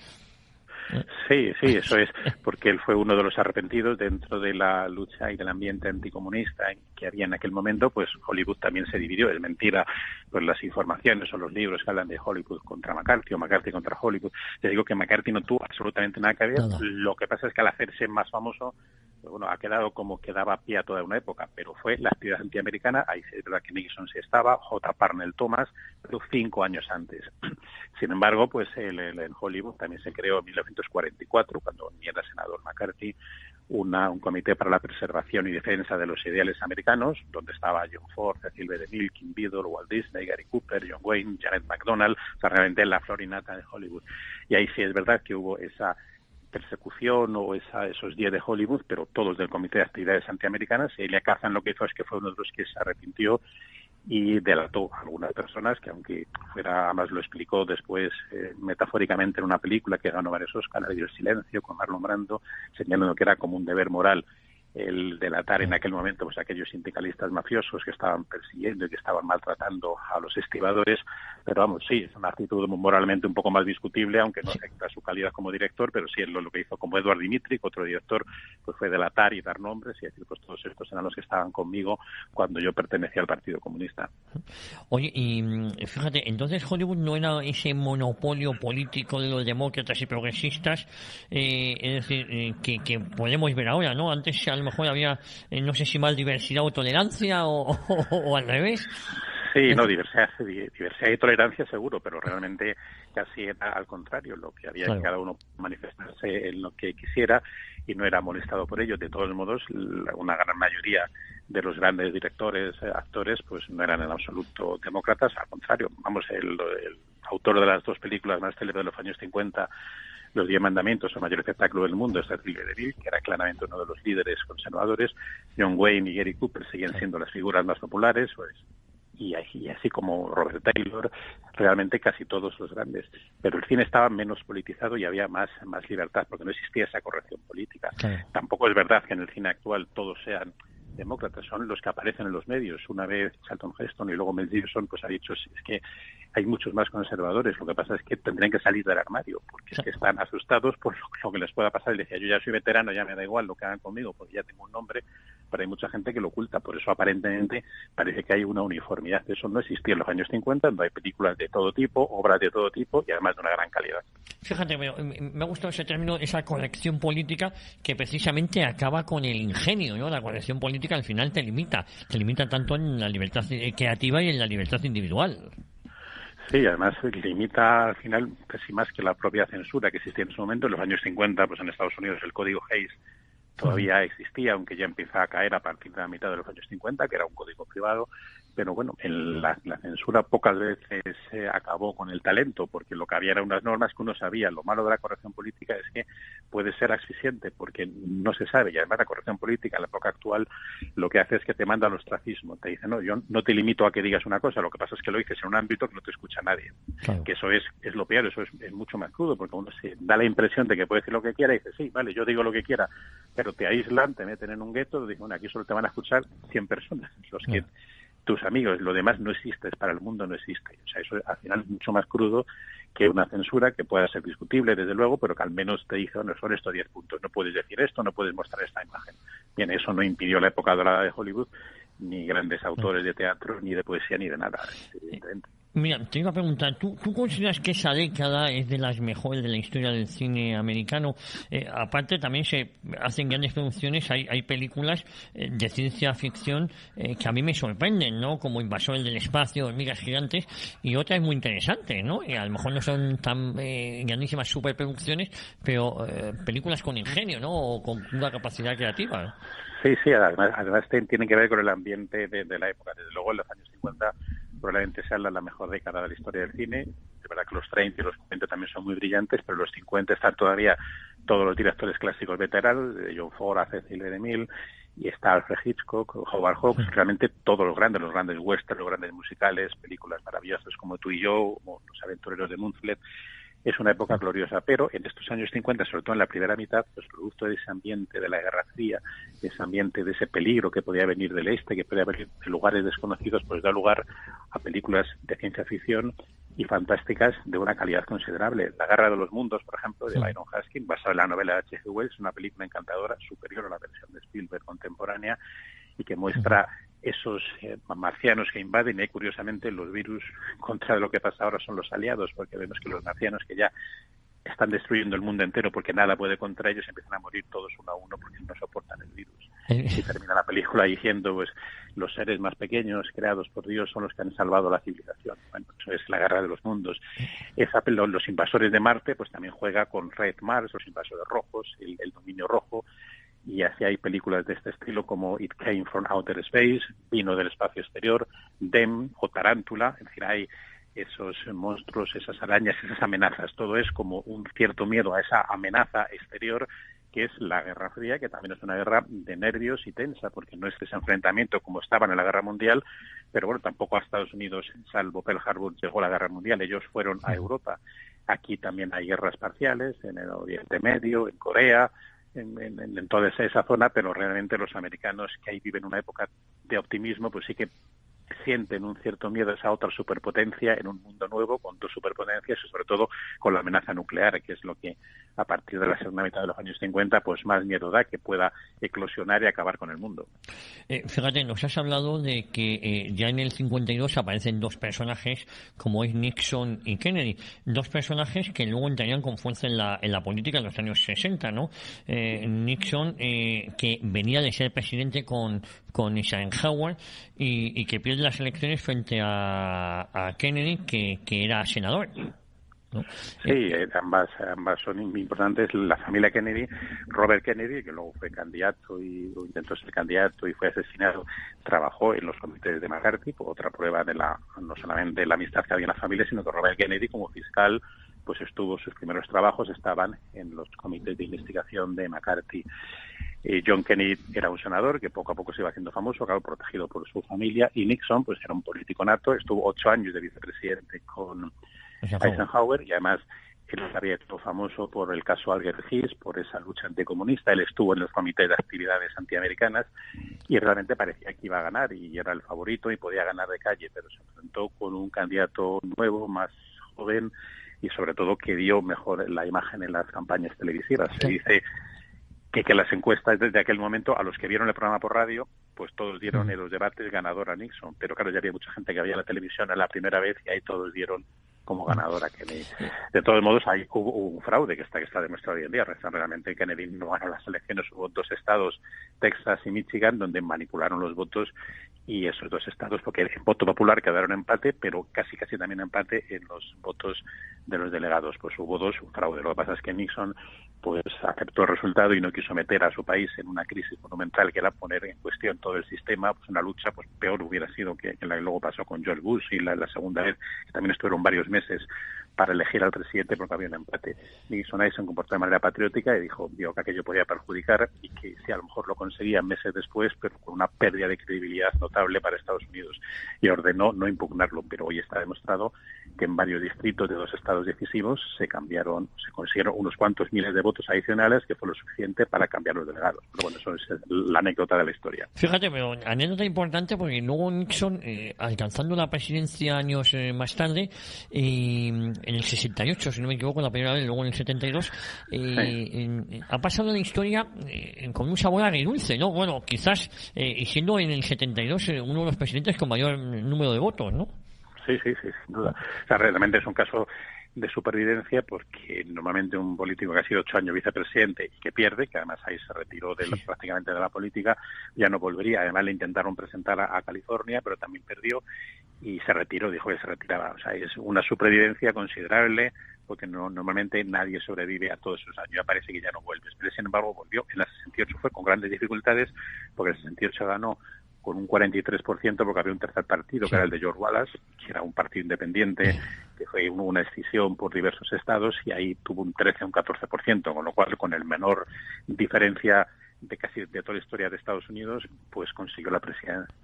Sí, eso es, porque él fue uno de los arrepentidos dentro de la lucha y del ambiente anticomunista que había en aquel momento. Pues Hollywood también se dividió. Es mentira, pues las informaciones o los libros que hablan de Hollywood contra McCarthy o McCarthy contra Hollywood. Te digo que McCarthy no tuvo absolutamente nada que ver. Nada. Lo que pasa es que al hacerse más famoso, pues bueno, ha quedado como que daba pie a toda una época, pero fue la actividad antiamericana. Ahí es verdad que Nixon sí estaba, J. Parnell Thomas, pero 5 años antes. Sin embargo, pues en Hollywood también se creó en 1944, cuando ni era senador McCarthy, un comité para la preservación y defensa de los ideales americanos, donde estaba John Ford, Cecil B. DeMille, Kim Vidor, Walt Disney, Gary Cooper, John Wayne, Janet McDonald, o sea, realmente la florinata de Hollywood. Y ahí sí es verdad que hubo esa persecución o esos días de Hollywood, pero todos del Comité de Actividades Antiamericanas. Y Elia Kazan lo que hizo es que fue uno de los que se arrepintió y delató a algunas personas que, aunque fuera, además lo explicó después metafóricamente en una película que ganó varios Oscars, El silencio, con Marlon Brando, señalando que era como un deber moral el delatar en aquel momento pues aquellos sindicalistas mafiosos que estaban persiguiendo y que estaban maltratando a los estibadores. Pero vamos, sí, es una actitud moralmente un poco más discutible, aunque no afecta a su calidad como director, pero sí lo que hizo como Edward Dmytryk, otro director, pues fue delatar y dar nombres y decir, pues todos estos eran los que estaban conmigo cuando yo pertenecía al Partido Comunista. Oye, y fíjate, entonces Hollywood no era ese monopolio político de los demócratas y progresistas, es decir, que podemos ver ahora, ¿no? Antes a lo mejor había, no sé si más diversidad o tolerancia o al revés. Sí, no, diversidad y tolerancia seguro, pero realmente casi era al contrario, lo que había que cada uno manifestarse en lo que quisiera y no era molestado por ello. De todos modos, una gran mayoría de los grandes directores, actores, pues no eran en absoluto demócratas, al contrario. Vamos, el autor de las 2 películas más célebres de los años 50, Los 10 mandamientos, el mayor espectáculo del mundo, es Cecil B. DeMille, que era claramente uno de los líderes conservadores. John Wayne y Gary Cooper seguían siendo las figuras más populares, pues, y así como Robert Taylor, realmente casi todos los grandes. Pero el cine estaba menos politizado y había más libertad, porque no existía esa corrección política. Tampoco es verdad que en el cine actual todos sean demócratas, son los que aparecen en los medios. Una vez Charlton Heston y luego Mel Gibson pues ha dicho es que hay muchos más conservadores, lo que pasa es que tendrían que salir del armario, porque es que están asustados por lo que les pueda pasar. Y decía, yo ya soy veterano, ya me da igual lo que hagan conmigo, porque ya tengo un nombre, pero hay mucha gente que lo oculta. Por eso aparentemente parece que hay una uniformidad. Eso no existía en los años 50, donde hay películas de todo tipo, obras de todo tipo y además de una gran calidad. Fíjate, me ha gustado ese término, esa corrección política que precisamente acaba con el ingenio, ¿no? La corrección política al final te limita tanto en la libertad creativa y en la libertad individual. Sí, además limita al final casi más que la propia censura que existía en ese momento. En los años 50, pues en Estados Unidos el código Hays todavía existía, aunque ya empieza a caer a partir de la mitad de los años 50, que era un código privado. Pero bueno, la censura pocas veces acabó con el talento, porque lo que había eran unas normas que uno sabía. Lo malo de la corrección política es que puede ser asfixiante, porque no se sabe. Y además la corrección política en la época actual lo que hace es que te manda al ostracismo. Te dice, no, yo no te limito a que digas una cosa, lo que pasa es que lo dices en un ámbito que no te escucha nadie. Claro. Que eso es lo peor, eso es mucho más crudo, porque uno se da la impresión de que puede decir lo que quiera y dice, sí, vale, yo digo lo que quiera, pero te aíslan, te meten en un gueto, dicen, bueno, aquí solo te van a escuchar 100 personas, los que tus amigos, lo demás no existe, para el mundo no existe. O sea, eso al final es mucho más crudo que una censura que pueda ser discutible, desde luego, pero que al menos te dice, bueno, son estos 10 puntos, no puedes decir esto, no puedes mostrar esta imagen. Bien, eso no impidió la época dorada de Hollywood, ni grandes autores de teatro, ni de poesía, ni de nada, evidentemente. Mira, te iba a preguntar, ¿tú consideras que esa década es de las mejores de la historia del cine americano? Aparte, también se hacen grandes producciones, hay películas de ciencia ficción que a mí me sorprenden, ¿no? Como Invasores del Espacio, Hormigas Gigantes, y otras muy interesantes, ¿no? A lo mejor no son tan grandísimas superproducciones, pero películas con ingenio, ¿no? O con una capacidad creativa, ¿no? Sí, además tienen que ver con el ambiente de la época. Desde luego, en los años 50 probablemente sea la mejor década de la historia del cine. Es verdad que los 30 y los 40 también son muy brillantes, pero los 50 están todavía todos los directores clásicos veteranos, John Ford, Cecil B. DeMille, y está Alfred Hitchcock, Howard Hawks, realmente todos los grandes westerns, los grandes musicales, películas maravillosas como Tú y yo, como Los Aventureros de Moonfleet. Es una época gloriosa, pero en estos años 50, sobre todo en la primera mitad, pues producto de ese ambiente de la Guerra Fría, de ese ambiente de ese peligro que podía venir del este, que podía venir de lugares desconocidos, pues da lugar a películas de ciencia ficción y fantásticas de una calidad considerable. La Guerra de los Mundos, por ejemplo, de Byron Haskin, basada en la novela de H.G. Wells, una película encantadora, superior a la versión de Spielberg contemporánea, y que muestra esos marcianos que invaden, y curiosamente los virus contra lo que pasa ahora son los aliados, porque vemos que los marcianos que ya están destruyendo el mundo entero porque nada puede contra ellos, empiezan a morir todos uno a uno porque no soportan el virus. Y termina la película diciendo, pues, los seres más pequeños creados por Dios son los que han salvado la civilización. Bueno, eso es la Guerra de los Mundos. Los invasores de Marte, pues también juega con Red Mars, los invasores rojos, el dominio rojo, y así hay películas de este estilo como It Came from Outer Space, Vino del espacio exterior, Them o Tarántula. Es decir, hay esos monstruos, esas arañas, esas amenazas. Todo es como un cierto miedo a esa amenaza exterior que es la Guerra Fría, que también es una guerra de nervios y tensa, porque no es ese enfrentamiento como estaban en la Guerra Mundial, pero bueno, tampoco a Estados Unidos, salvo Pearl Harbor, llegó la Guerra Mundial, ellos fueron a Europa. Aquí también hay guerras parciales, en el Oriente Medio, en Corea, en toda esa zona, pero realmente los americanos que ahí viven una época de optimismo, pues sí que sienten un cierto miedo a esa otra superpotencia en un mundo nuevo con dos superpotencias y sobre todo con la amenaza nuclear, que es lo que a partir de la segunda mitad de los años 50 pues más miedo da, que pueda eclosionar y acabar con el mundo. Fíjate, nos has hablado de que ya en el 52 aparecen dos personajes como es Nixon y Kennedy, dos personajes que luego entrarían con fuerza en la política en los años 60, ¿no? Nixon, que venía de ser presidente con Eisenhower y que pierde las elecciones frente a Kennedy, que era senador, ¿no? Sí, ambas son importantes. La familia Kennedy, Robert Kennedy, que luego fue candidato y intentó ser candidato y fue asesinado, trabajó en los comités de McCarthy, por otra prueba de no solamente la amistad que había en la familia, sino que Robert Kennedy como fiscal pues sus primeros trabajos estaban en los comités de investigación de McCarthy. John Kennedy era un senador que poco a poco se iba haciendo famoso, claro, protegido por su familia, y Nixon pues era un político nato, estuvo 8 años de vicepresidente con Eisenhower y además Él había hecho famoso por el caso Alger Hiss, por esa lucha anticomunista. Él estuvo en los comités de actividades antiamericanas y realmente parecía que iba a ganar y era el favorito y podía ganar de calle, pero se enfrentó con un candidato nuevo, más joven y sobre todo que dio mejor la imagen en las campañas televisivas. Se dice que las encuestas desde aquel momento, a los que vieron el programa por radio, pues todos dieron en los debates ganador a Nixon, pero claro, ya había mucha gente que veía la televisión a la primera vez y ahí todos dieron como ganador a Kennedy. De todos modos, ahí hubo un fraude que está demostrado hoy en día. Realmente Kennedy no ganó las elecciones. Hubo 2 estados, Texas y Michigan, donde manipularon los votos y esos 2 estados, porque en voto popular quedaron empate, pero casi también empate en los votos de los delegados. Pues hubo un fraude. Lo que pasa es que Nixon pues aceptó el resultado y no quiso meter a su país en una crisis monumental que era poner en cuestión todo el sistema. Pues una lucha pues peor hubiera sido que la que luego pasó con George Bush y la segunda vez, que también estuvieron varios meses para elegir al presidente porque había un empate. Nixon ahí se comportó de manera patriótica y vio que aquello podía perjudicar y que sí, a lo mejor lo conseguía meses después, pero con una pérdida de credibilidad notable para Estados Unidos. Y ordenó no impugnarlo, pero hoy está demostrado que en varios distritos de 2 estados decisivos se consiguieron unos cuantos miles de votos adicionales, que fue lo suficiente para cambiar los delegados. Pero bueno, eso es la anécdota de la historia. Fíjate, pero anécdota importante porque luego Nixon, alcanzando la presidencia años más tarde, en el 68, si no me equivoco, la primera vez, luego en el 72, ha pasado la historia con un sabor agridulce, ¿no? Bueno, quizás, y siendo en el 72 uno de los presidentes con mayor número de votos, ¿no? Sí, sin duda. O sea, realmente es un caso de supervivencia porque normalmente un político que ha sido 8 años vicepresidente y que pierde, que además ahí se retiró prácticamente de la política, ya no volvería. Además le intentaron presentar a California, pero también perdió y se retiró, dijo que se retiraba. O sea, es una supervivencia considerable porque normalmente nadie sobrevive a todos esos años. Ya parece que ya no vuelve. Pero sin embargo volvió. En el 68 fue con grandes dificultades porque el 68 ganó con un 43% porque había un tercer partido que era el de George Wallace, que era un partido independiente que fue una escisión por diversos estados y ahí tuvo un 13 o un 14%, con lo cual con el menor diferencia de casi de toda la historia de Estados Unidos, pues consiguió la presidencia.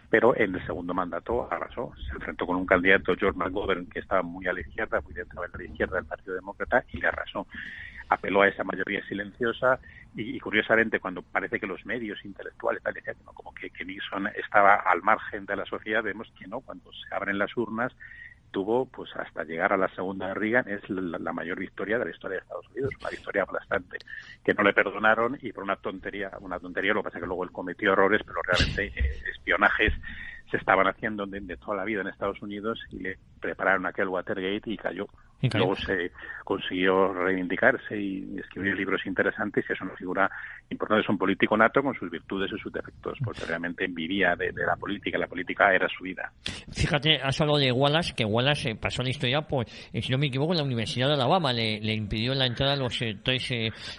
Pero en el segundo mandato arrasó. Se enfrentó con un candidato, George McGovern, que estaba muy a la izquierda, muy dentro de la izquierda del Partido Demócrata, y le arrasó. Apeló a esa mayoría silenciosa y curiosamente cuando parece que los medios intelectuales decían que no, como que Nixon estaba al margen de la sociedad, vemos que no, cuando se abren las urnas tuvo, pues hasta llegar a la segunda de Reagan, es la mayor victoria de la historia de Estados Unidos, una victoria aplastante, que no le perdonaron y por una tontería, lo que pasa es que luego él cometió errores, pero realmente espionajes se estaban haciendo de toda la vida en Estados Unidos y le prepararon aquel Watergate y cayó. Luego se consiguió reivindicarse y escribir libros interesantes y es una figura importante. Es un político nato con sus virtudes y sus defectos, porque realmente vivía de la política era su vida. Fíjate, has hablado de Wallace, que Wallace pasó la historia por, si no me equivoco, en la Universidad de Alabama, le impidió la entrada a los 3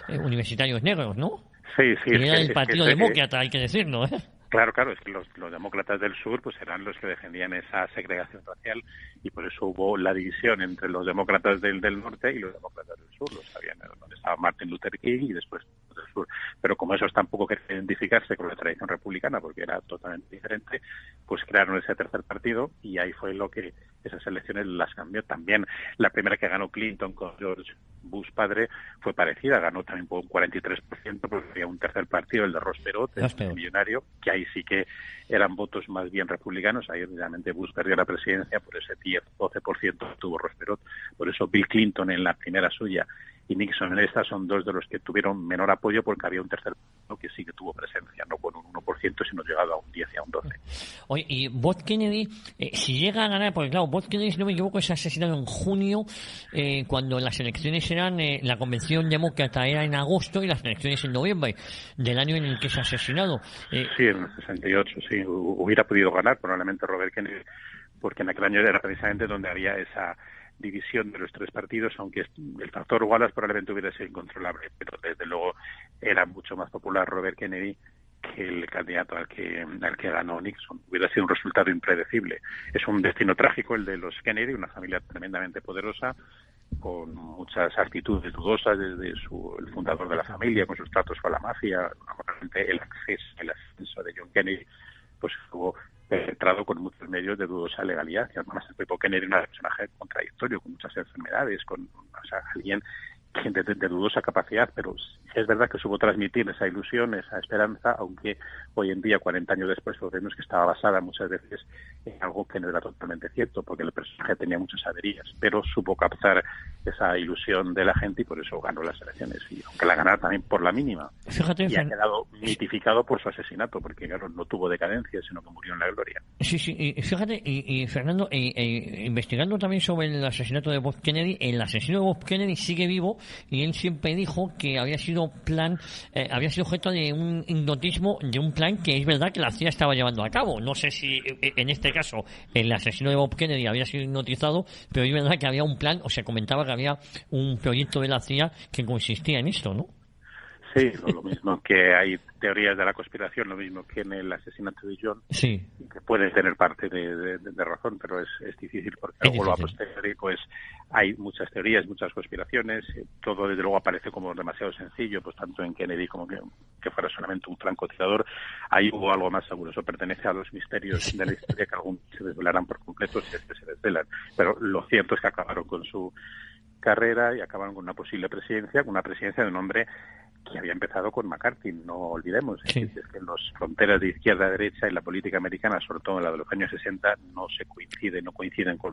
universitarios negros, ¿no? Sí. Y era el Partido Demócrata, hay que decirlo, ¿eh? Claro, es que los demócratas del sur pues eran los que defendían esa segregación racial y por eso hubo la división entre los demócratas del norte y los demócratas del sur. Lo sabían, donde estaba Martin Luther King y después del sur. Pero como esos tampoco querían identificarse con la tradición republicana porque era totalmente diferente, pues crearon ese tercer partido y ahí fue lo que esas elecciones las cambió. También la primera que ganó Clinton con George Bush padre fue parecida, ganó también por un 43% porque había un tercer partido, el de Ross Perot, el millonario, que ahí sí que eran votos más bien republicanos. Ahí realmente Bush perdió la presidencia por ese 10-12% tuvo Ross Perot. Por eso Bill Clinton en la primera suya y Nixon en esta son 2 de los que tuvieron menor apoyo porque había un tercer partido que sí que tuvo presencia, no con un 1%, sino llegado a un 10 y a un 12%. Oye, y Bob Kennedy, si llega a ganar, porque claro, Bob Kennedy, si no me equivoco, es asesinado en junio, cuando las elecciones eran, la convención demócrata era en agosto y las elecciones en noviembre del año en el que es asesinado. Sí, en el 68, sí, hubiera podido ganar probablemente Robert Kennedy, porque en aquel año era precisamente donde había esa división de los 3 partidos, aunque el factor Wallace probablemente hubiera sido incontrolable, pero desde luego era mucho más popular Robert Kennedy que el candidato al que ganó Nixon. Hubiera sido un resultado impredecible. Es un destino trágico el de los Kennedy, una familia tremendamente poderosa, con muchas actitudes dudosas desde el fundador de la familia, con sus tratos con la mafia, el ascenso de John Kennedy, pues estuvo penetrado con muchos medios de dudosa legalidad. Y además, el propio Kennedy era un personaje contradictorio, con muchas enfermedades, alguien de dudosa capacidad, pero es verdad que supo transmitir esa ilusión, esa esperanza, aunque hoy en día, 40 años después, vemos que estaba basada muchas veces en algo que no era totalmente cierto, porque el personaje tenía muchas averías, pero supo captar esa ilusión de la gente y por eso ganó las elecciones, y aunque la ganara también por la mínima. Fíjate, y ha quedado mitificado por su asesinato, porque claro, no tuvo decadencia, sino que murió en la gloria. Sí, y fíjate, y Fernando, investigando también sobre el asesinato de Bob Kennedy, el asesino de Bob Kennedy sigue vivo, y él siempre dijo que había sido objeto de un hipnotismo, de un plan que es verdad que la CIA estaba llevando a cabo. No sé si en este caso el asesino de Bob Kennedy había sido hipnotizado, pero es verdad que había un plan, o se comentaba que había un proyecto de la CIA que consistía en esto, ¿no? Sí, lo mismo que hay teorías de la conspiración, lo mismo que en el asesinato de John, sí, que pueden tener parte de razón, pero es difícil porque luego a posteriori pues hay muchas teorías, muchas conspiraciones, todo desde luego aparece como demasiado sencillo, pues tanto en Kennedy como que fuera solamente un francotirador. Ahí hubo algo más seguro, eso pertenece a los misterios de la historia que algún se desvelarán por completo si es que se desvelan, pero lo cierto es que acabaron con su carrera y acabaron con una posible presidencia, con una presidencia de un hombre que había empezado con McCarthy, no olvidemos. Sí. Es que las fronteras de izquierda a derecha en la política americana, sobre todo en la de los años 60, no coinciden con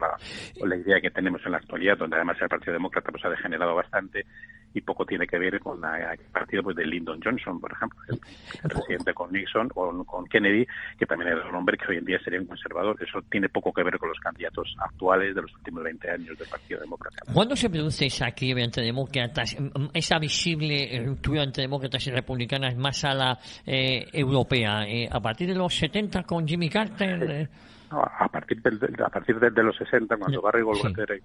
la idea que tenemos en la actualidad, donde además el Partido Demócrata pues ha degenerado bastante y poco tiene que ver con el partido pues de Lyndon Johnson, por ejemplo, el presidente con Nixon o con Kennedy, que también era un hombre que hoy en día sería un conservador. Eso tiene poco que ver con los candidatos actuales de los últimos 20 años del Partido Demócrata. ¿Cuándo se produce esa quiebre entre demócratas, esa visible ruptura entre demócratas y republicanas más a la europea? ¿A partir de los 70 con Jimmy Carter? No, a partir de los 60, cuando Barry Goldwater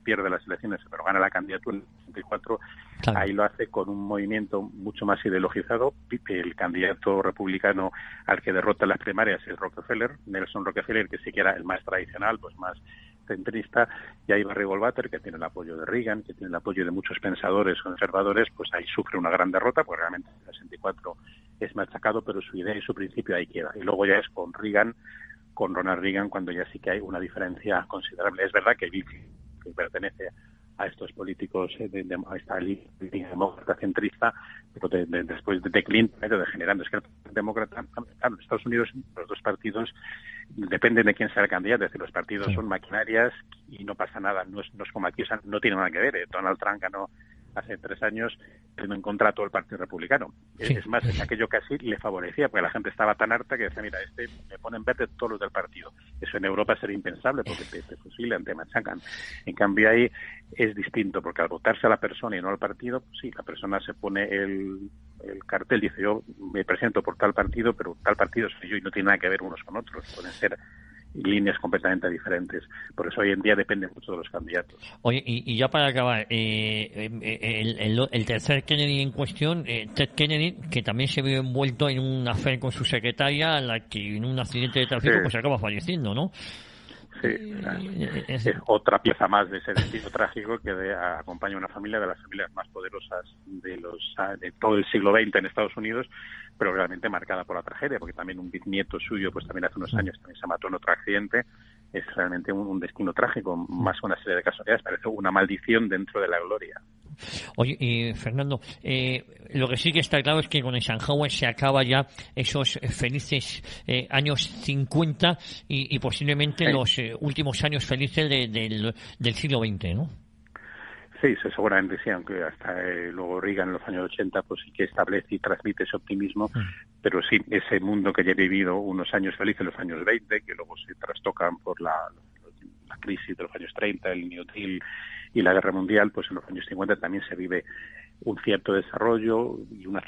pierde las elecciones, pero gana la candidatura en el 64, claro. Ahí lo hace con un movimiento mucho más ideologizado. El candidato republicano al que derrota las primarias es Nelson Rockefeller, que sí que era el más tradicional, pues más centrista, y ahí Barry Goldwater, que tiene el apoyo de Reagan, que tiene el apoyo de muchos pensadores conservadores, pues ahí sufre una gran derrota, porque realmente en el 64 es machacado, pero su idea y su principio ahí queda. Y luego ya es con Ronald Reagan, cuando ya sí que hay una diferencia considerable. Es verdad que Bill Clinton, que pertenece a estos políticos de esta línea demócrata centrista, pero después de Clinton, degenerando. Es que el demócrata, claro, en Estados Unidos los dos partidos dependen de quién sea el candidato, es decir, los partidos son maquinarias y no pasa nada, no es como aquí, o sea, no tiene nada que ver. Donald Trump ganó hace 3 años teniendo en contra a todo el Partido Republicano. Sí. Es más, en aquello casi le favorecía, porque la gente estaba tan harta que decía, mira, me ponen verde todos los del partido. Eso en Europa sería impensable, porque te fusilan, te machacan. En cambio ahí es distinto, porque al votarse a la persona y no al partido, pues sí, la persona se pone el cartel, dice, yo me presento por tal partido, pero tal partido soy yo, y no tiene nada que ver unos con otros. Pueden ser líneas completamente diferentes. Por eso hoy en día depende mucho de los candidatos. Oye, y ya para acabar, el tercer Kennedy en cuestión, Ted Kennedy, que también se vio envuelto en un affair con su secretaria, a la que en un accidente de tráfico pues acaba falleciendo, ¿no? Sí, es otra pieza más de ese destino trágico que acompaña a una familia de las familias más poderosas de todo el siglo XX en Estados Unidos, pero realmente marcada por la tragedia, porque también un bisnieto suyo pues también hace unos años también se mató en otro accidente. Es realmente un destino trágico, más que una serie de casualidades, parece una maldición dentro de la gloria. Oye, Fernando, lo que sí que está claro es que con Eisenhower se acaba ya esos felices años 50 y posiblemente los últimos años felices del siglo XX, ¿no? Sí, seguramente sí, aunque hasta luego Reagan en los años 80 pues sí que establece y transmite ese optimismo, pero sí, ese mundo que ya he vivido unos años felices, los años 20, que luego se trastocan por la crisis de los años 30, el New Deal y la Guerra Mundial, pues en los años 50 también se vive un cierto desarrollo y un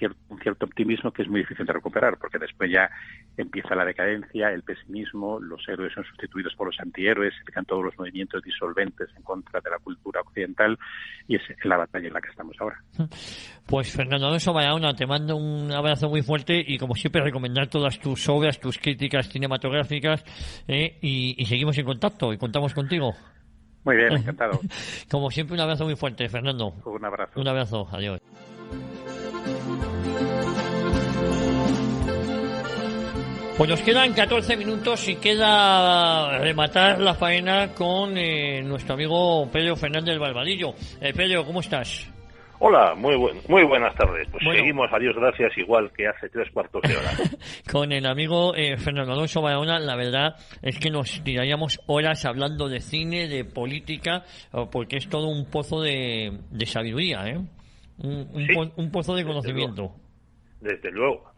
cierto optimismo que es muy difícil de recuperar, porque después ya empieza la decadencia, el pesimismo, los héroes son sustituidos por los antihéroes, se empiezan todos los movimientos disolventes en contra de la cultura occidental, y es la batalla en la que estamos ahora. Pues Fernando Alonso Barahona, te mando un abrazo muy fuerte y como siempre recomendar todas tus obras, tus críticas cinematográficas, y seguimos en contacto y contamos contigo. Muy bien, encantado. Como siempre, un abrazo muy fuerte, Fernando. Un abrazo. Un abrazo, adiós. Pues nos quedan 14 minutos y queda rematar la faena con nuestro amigo Pedro Fernández Barbadillo. Pedro, ¿cómo estás? Hola, muy buenas tardes. Pues bueno, seguimos, a Dios gracias, igual que hace 3/4 de hora. Con el amigo Fernando Alonso Bayona, la verdad es que nos tiraríamos horas hablando de cine, de política, porque es todo un pozo de sabiduría, ¿eh? Un pozo de conocimiento. Desde luego.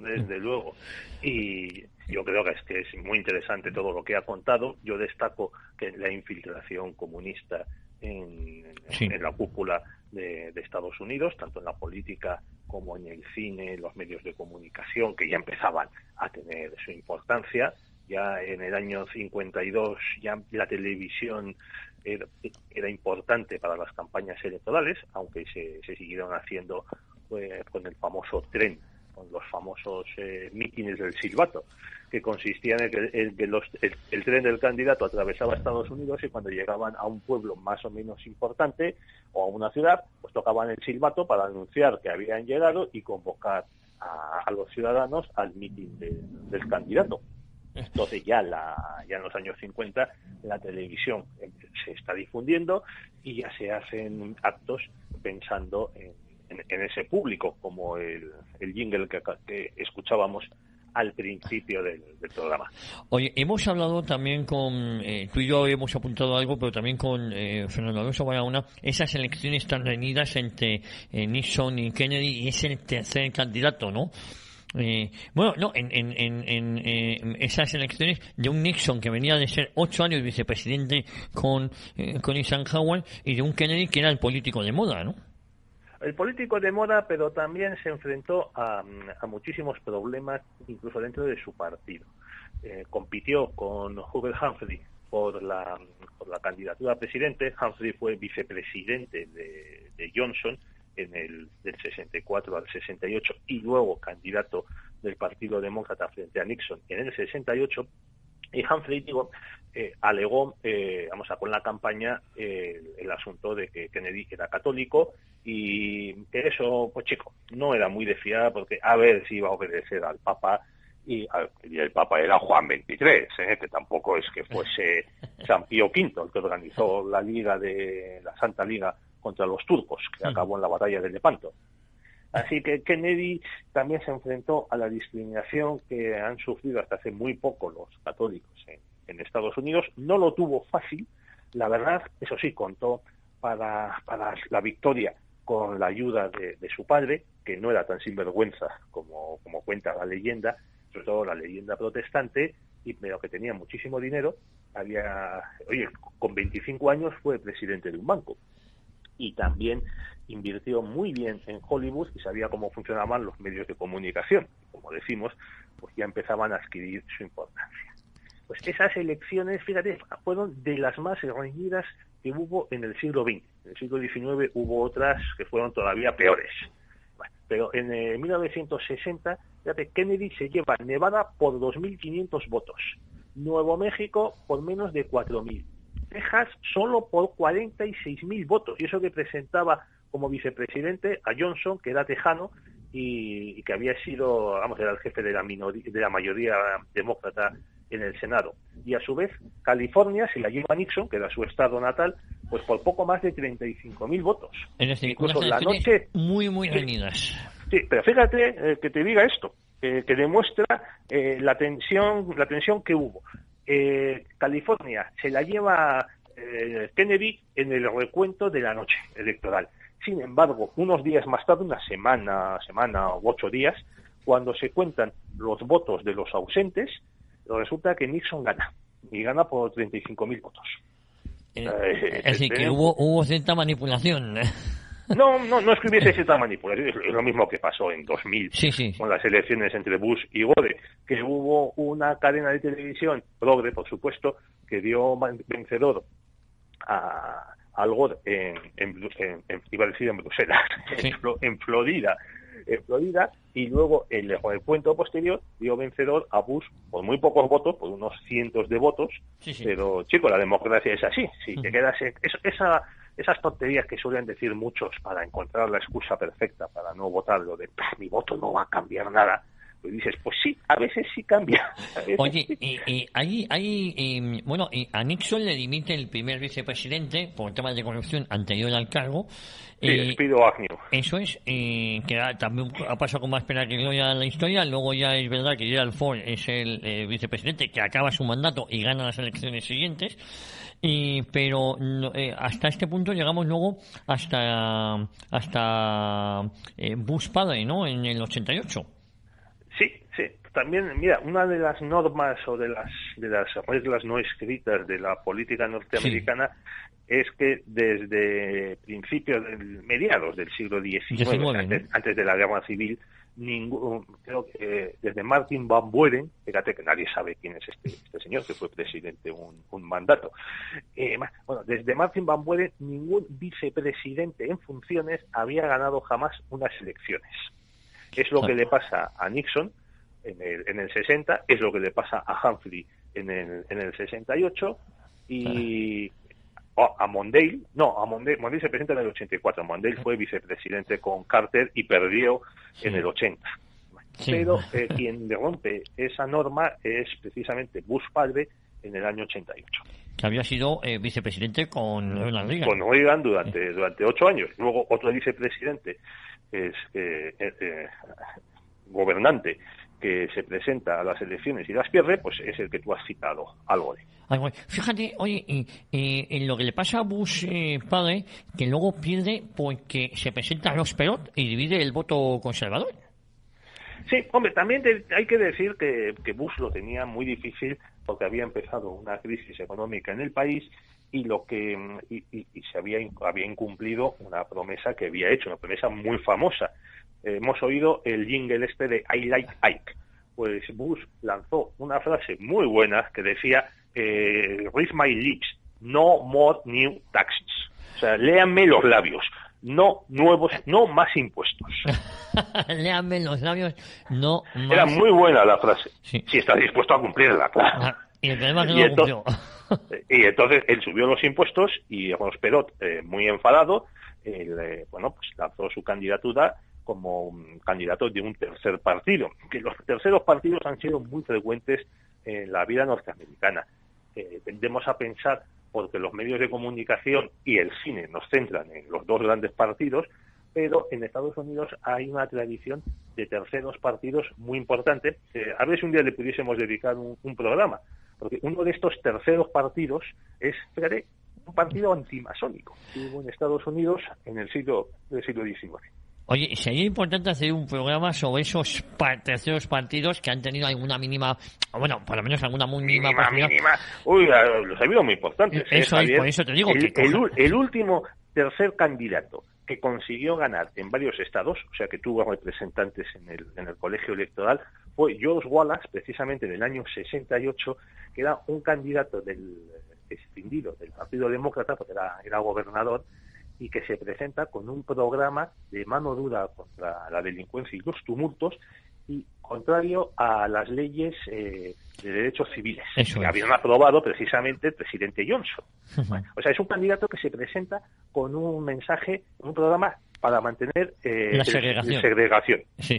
Y yo creo que es muy interesante todo lo que ha contado. Yo destaco que la infiltración comunista en la cúpula de Estados Unidos, tanto en la política como en el cine, los medios de comunicación, que ya empezaban a tener su importancia. Ya en el año 52 ya la televisión era importante para las campañas electorales, aunque se siguieron haciendo con el famoso tren, con los famosos mítines del silbato, que consistían en que el tren del candidato atravesaba Estados Unidos y cuando llegaban a un pueblo más o menos importante o a una ciudad, pues tocaban el silbato para anunciar que habían llegado y convocar a los ciudadanos al mítin del candidato. Entonces ya en los años 50 la televisión se está difundiendo y ya se hacen actos pensando en ese público, como el jingle que escuchábamos al principio del programa. Oye, hemos hablado también con, tú y yo hemos apuntado algo, pero también con Fernando Alonso Bayona, esas elecciones tan reñidas entre Nixon y Kennedy, y es el tercer candidato, ¿no? En esas elecciones de un Nixon que venía de ser 8 años vicepresidente con Eisenhower, y de un Kennedy que era el político de moda, ¿no? El político de moda, pero también se enfrentó a muchísimos problemas, incluso dentro de su partido. Compitió con Hubert Humphrey por la candidatura a presidente. Humphrey fue vicepresidente de Johnson del 64 al 68 y luego candidato del Partido Demócrata frente a Nixon en el 68. Y Humphrey, alegó, con la campaña, el asunto de que Kennedy era católico y que eso, pues chico, no era muy de fiar, porque a ver si iba a obedecer al Papa, y el Papa era Juan XXIII, que tampoco es que fuese San Pío V el que organizó la Santa Liga contra los turcos, que acabó en la batalla de Lepanto. Así que Kennedy también se enfrentó a la discriminación que han sufrido hasta hace muy poco los católicos en Estados Unidos. No lo tuvo fácil, la verdad, eso sí, contó para la victoria con la ayuda de su padre, que no era tan sinvergüenza como cuenta la leyenda, sobre todo la leyenda protestante, pero que tenía muchísimo dinero. Con 25 años fue presidente de un banco. Y también invirtió muy bien en Hollywood y sabía cómo funcionaban los medios de comunicación. Como decimos, pues ya empezaban a adquirir su importancia. Pues esas elecciones, fíjate, fueron de las más reñidas que hubo en el siglo XX. En el siglo XIX hubo otras que fueron todavía peores. Bueno, pero en 1960, fíjate, Kennedy se lleva Nevada por 2.500 votos, Nuevo México por menos de 4.000. Texas solo por 46.000 votos, y eso que presentaba como vicepresidente a Johnson, que era tejano y que había sido, era el jefe de la mayoría demócrata en el Senado. Y a su vez, California se la lleva Nixon, que era su estado natal, pues por poco más de 35.000 votos. Es decir, incluso unas la noche muy reñidas. Sí, pero fíjate que te diga esto, que demuestra la tensión que hubo. California se la lleva Kennedy en el recuento de la noche electoral. Sin embargo, unos días más tarde, una semana u 8 días, cuando se cuentan los votos de los ausentes, resulta que Nixon gana, y gana por 35.000 votos. Es decir, que hubo cierta manipulación. No es que hubiese cierta manipulación, es lo mismo que pasó en 2000 con las elecciones entre Bush y Gore, que hubo una cadena de televisión, progre, por supuesto, que dio vencedor al Gore iba a decir en Bruselas, en Florida, y luego el cuento posterior dio vencedor a Bush por muy pocos votos, por unos cientos de votos, pero chico, la democracia es así, si te quedas esas tonterías que suelen decir muchos para encontrar la excusa perfecta para no votar, lo de mi voto no va a cambiar nada, Pues dices, pues sí, a veces sí cambia. Oye, a Nixon le dimite el primer vicepresidente por temas de corrupción anterior al cargo. Sí, Spiro Agnew. Eso es, que también ha pasado con más pena que gloria en la historia. Luego ya es verdad que Gerald Ford es el vicepresidente que acaba su mandato y gana las elecciones siguientes. Pero hasta este punto llegamos luego hasta Bush padre, ¿no? En el 88. Sí. También, mira, una de las normas o de las reglas no escritas de la política norteamericana es que desde mediados del siglo XIX, antes de la Guerra Civil, creo que desde Martin Van Buren, fíjate que nadie sabe quién es este señor, que fue presidente un mandato. Desde Martin Van Buren, ningún vicepresidente en funciones había ganado jamás unas elecciones. Es lo que le pasa a Nixon en el 60, es lo que le pasa a Humphrey en el 68 y a Mondale se presenta en el 84. Mondale fue vicepresidente con Carter y perdió en el 80. Pero quien le rompe esa norma es precisamente Bush padre en el año 88. Que había sido vicepresidente con Ronald Reagan. Con Reagan durante 8 años. Luego otro vicepresidente es gobernante que se presenta a las elecciones y las pierde, pues es el que tú has citado, Al Gore. Fíjate, oye, en lo que le pasa a Bush padre, que luego pierde porque se presenta a Ross Perot y divide el voto conservador. Sí, hombre, también hay que decir que Bush lo tenía muy difícil porque había empezado una crisis económica en el país y se había incumplido una promesa que había hecho, una promesa muy famosa. Hemos oído el jingle de I Like Ike. Pues Bush lanzó una frase muy buena que decía read my lips, no more new taxes. O sea, léanme los labios, no más impuestos. Léanme los labios, no más. Era muy buena la frase, si estás dispuesto a cumplirla, claro. Y el problema es que no lo cumplió. Y entonces él subió los impuestos y Ross Perot, muy enfadado, lanzó su candidatura como un candidato de un tercer partido, que los terceros partidos han sido muy frecuentes en la vida norteamericana. Tendemos a pensar, porque los medios de comunicación y el cine nos centran en los dos grandes partidos, pero en Estados Unidos hay una tradición de terceros partidos muy importante. A ver si un día le pudiésemos dedicar un programa, porque uno de estos terceros partidos es, fíjate, un partido antimasónico que hubo en Estados Unidos en el siglo XIX. Oye, sería importante hacer un programa sobre esos terceros partidos que han tenido alguna mínima, bueno, por lo menos alguna muy mínima posibilidad. Uy, los ha habido muy importantes. Eso es, por eso te digo. El último tercer candidato que consiguió ganar en varios estados, o sea que tuvo representantes en el colegio electoral, fue George Wallace, precisamente en el año 68, que era un candidato del Partido Demócrata, porque era gobernador, y que se presenta con un programa de mano dura contra la delincuencia y los tumultos y contrario a las leyes de derechos civiles que habían aprobado precisamente el presidente Johnson. O sea, es un candidato que se presenta con un mensaje, un programa para mantener la segregación. Sí.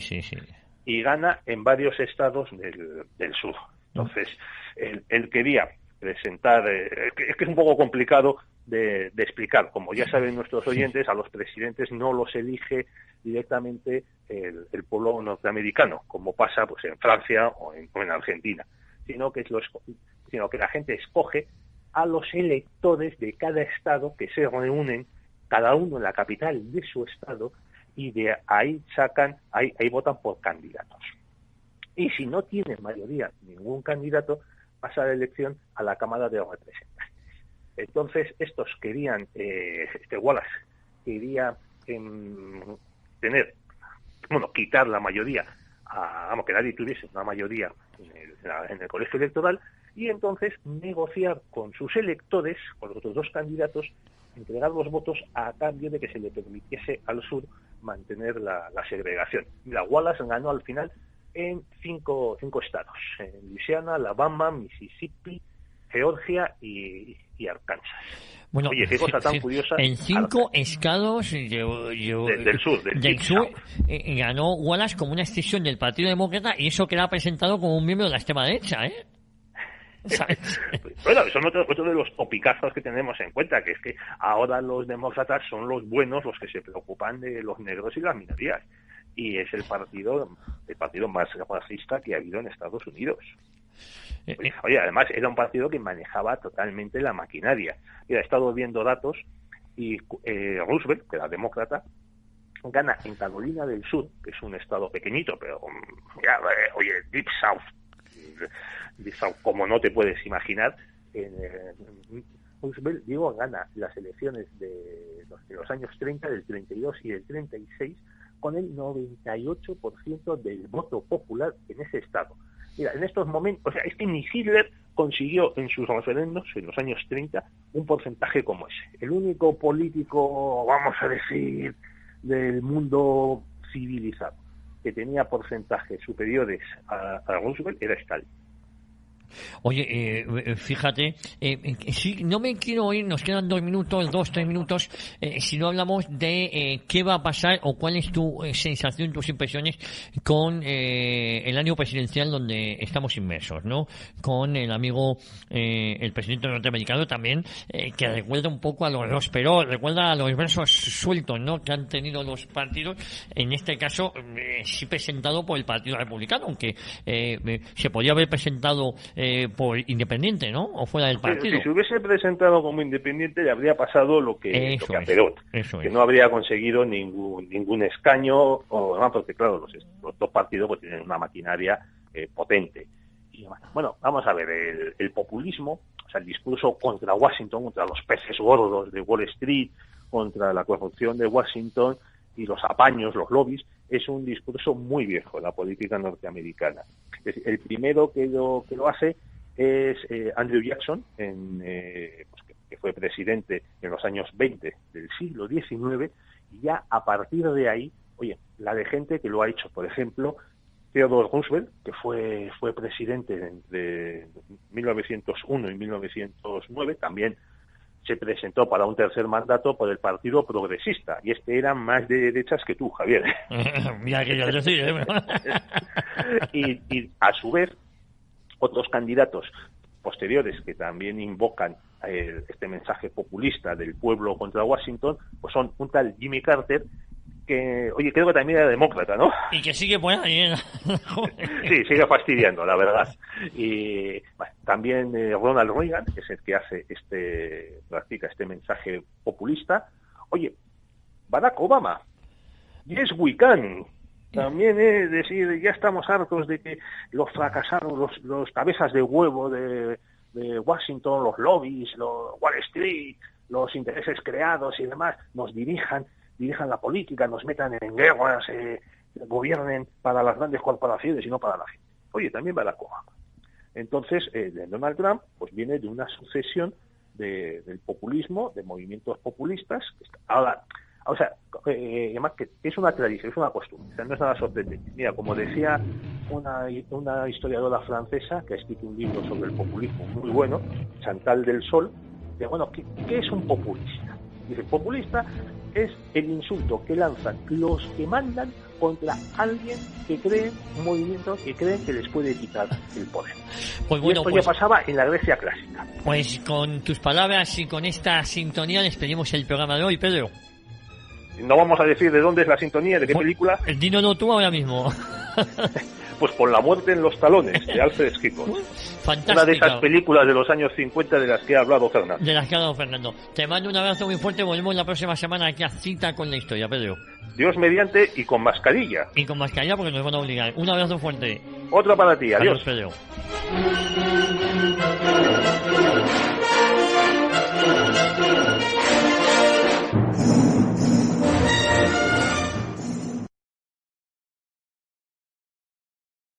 Y gana en varios estados del sur. Entonces, él quería presentar, es que es un poco complicado de explicar. Como ya saben nuestros oyentes, a los presidentes no los elige directamente el pueblo norteamericano, como pasa pues en Francia o en Argentina, sino que la gente escoge a los electores de cada estado que se reúnen, cada uno en la capital de su estado, y de ahí votan por candidatos. Y si no tiene mayoría ningún candidato, pasa la elección a la Cámara de Representantes. Entonces, estos querían, Wallace quería quitar la mayoría, que nadie tuviese una mayoría en el colegio electoral, y entonces negociar con sus electores, con los otros dos candidatos, entregar los votos a cambio de que se le permitiese al sur mantener la segregación. Mira, Wallace ganó al final en cinco estados, en Luisiana, Alabama, Mississippi, Georgia y Arkansas. Bueno, oye, qué cosa tan curiosa. En 5 estados del sur, ganó Wallace como una extensión del Partido Demócrata, y eso queda presentado como un miembro de la extrema derecha, ¿eh? Bueno, son otro de los topicazos que tenemos en cuenta, que es que ahora los demócratas son los buenos, los que se preocupan de los negros y las minorías, y es el partido más racista que ha habido en Estados Unidos. Oye, además era un partido que manejaba totalmente la maquinaria. Mira, he estado viendo datos y Roosevelt, que era demócrata, gana en Carolina del Sur, que es un estado pequeñito, pero mira, oye, Deep South, como no te puedes imaginar, Roosevelt, gana las elecciones de los años 30, del 32 y del 36, con el 98% del voto popular en ese estado. Mira, en estos momentos, o sea, es que ni Hitler consiguió en sus referendos, en los años 30, un porcentaje como ese. El único político, vamos a decir, del mundo civilizado que tenía porcentajes superiores a Roosevelt era Stalin. Oye, fíjate, sí, no me quiero ir, nos quedan 2 minutos, 3 minutos, si no hablamos de qué va a pasar o cuál es tu sensación, tus impresiones con el año presidencial donde estamos inmersos, ¿no? Con el amigo, el presidente norteamericano también, que recuerda un poco a los Perón, recuerda a los versos sueltos, ¿no?, que han tenido los partidos, en este caso, sí presentado por el Partido Republicano, aunque se podía haber presentado por independiente, ¿no? O fuera del partido. Si se hubiese presentado como independiente, le habría pasado lo que a Perón, que no habría conseguido ningún escaño, o demás, porque claro, los dos partidos pues tienen una maquinaria potente. Y, bueno, vamos a ver, el populismo, o sea, el discurso contra Washington, contra los peces gordos de Wall Street, contra la corrupción de Washington y los apaños, los lobbies, es un discurso muy viejo en la política norteamericana. El primero que lo hace es Andrew Jackson, que fue presidente en los años 20 del siglo XIX, y ya a partir de ahí, oye, la de gente que lo ha hecho, por ejemplo, Theodore Roosevelt, que fue presidente entre 1901 y 1909, también se presentó para un tercer mandato por el Partido Progresista, y era más de derechas que tú, Javier. Mira que yo decir, y a su vez, otros candidatos posteriores que también invocan este mensaje populista del pueblo contra Washington, pues son un tal Jimmy Carter, que, oye, creo que también era demócrata, ¿no? Y que sigue por ahí. Sí, sigue fastidiando, la verdad. Y bueno, también Ronald Reagan, que es el que practica este mensaje populista. Oye, Barack Obama, yes we can. También es decir, ya estamos hartos de que los fracasaron, los cabezas de huevo de Washington, los lobbies, los Wall Street, los intereses creados y demás, nos dirijan la política, nos metan en guerras, gobiernen para las grandes corporaciones y no para la gente. Oye, también Barack Obama. Entonces, Donald Trump pues viene de una sucesión del populismo, de movimientos populistas. Ahora, o sea, además que es una tradición, es una costumbre, o sea, no es nada sorprendente. Mira, como decía una historiadora francesa que ha escrito un libro sobre el populismo muy bueno, Chantal del Sol, que bueno, ¿qué es un populista? Dice, populista es el insulto que lanzan los que mandan contra alguien que creen, un movimiento que creen que les puede quitar el poder. Pues bueno, y esto ya pasaba en la Grecia clásica. Pues con tus palabras y con esta sintonía despedimos el programa de hoy, Pedro. No vamos a decir de dónde es la sintonía, de qué película. Dínoslo tú ahora mismo. Pues por La muerte en los talones, de Alfred Hitchcock. Fantástica. Una de esas películas de los años 50 de las que ha hablado Fernando. Te mando un abrazo muy fuerte. Volvemos la próxima semana aquí a Cita con la Historia, Pedro. Dios mediante, y con mascarilla. Y con mascarilla porque nos van a obligar. Un abrazo fuerte. Otro para ti, adiós. Adiós, Pedro.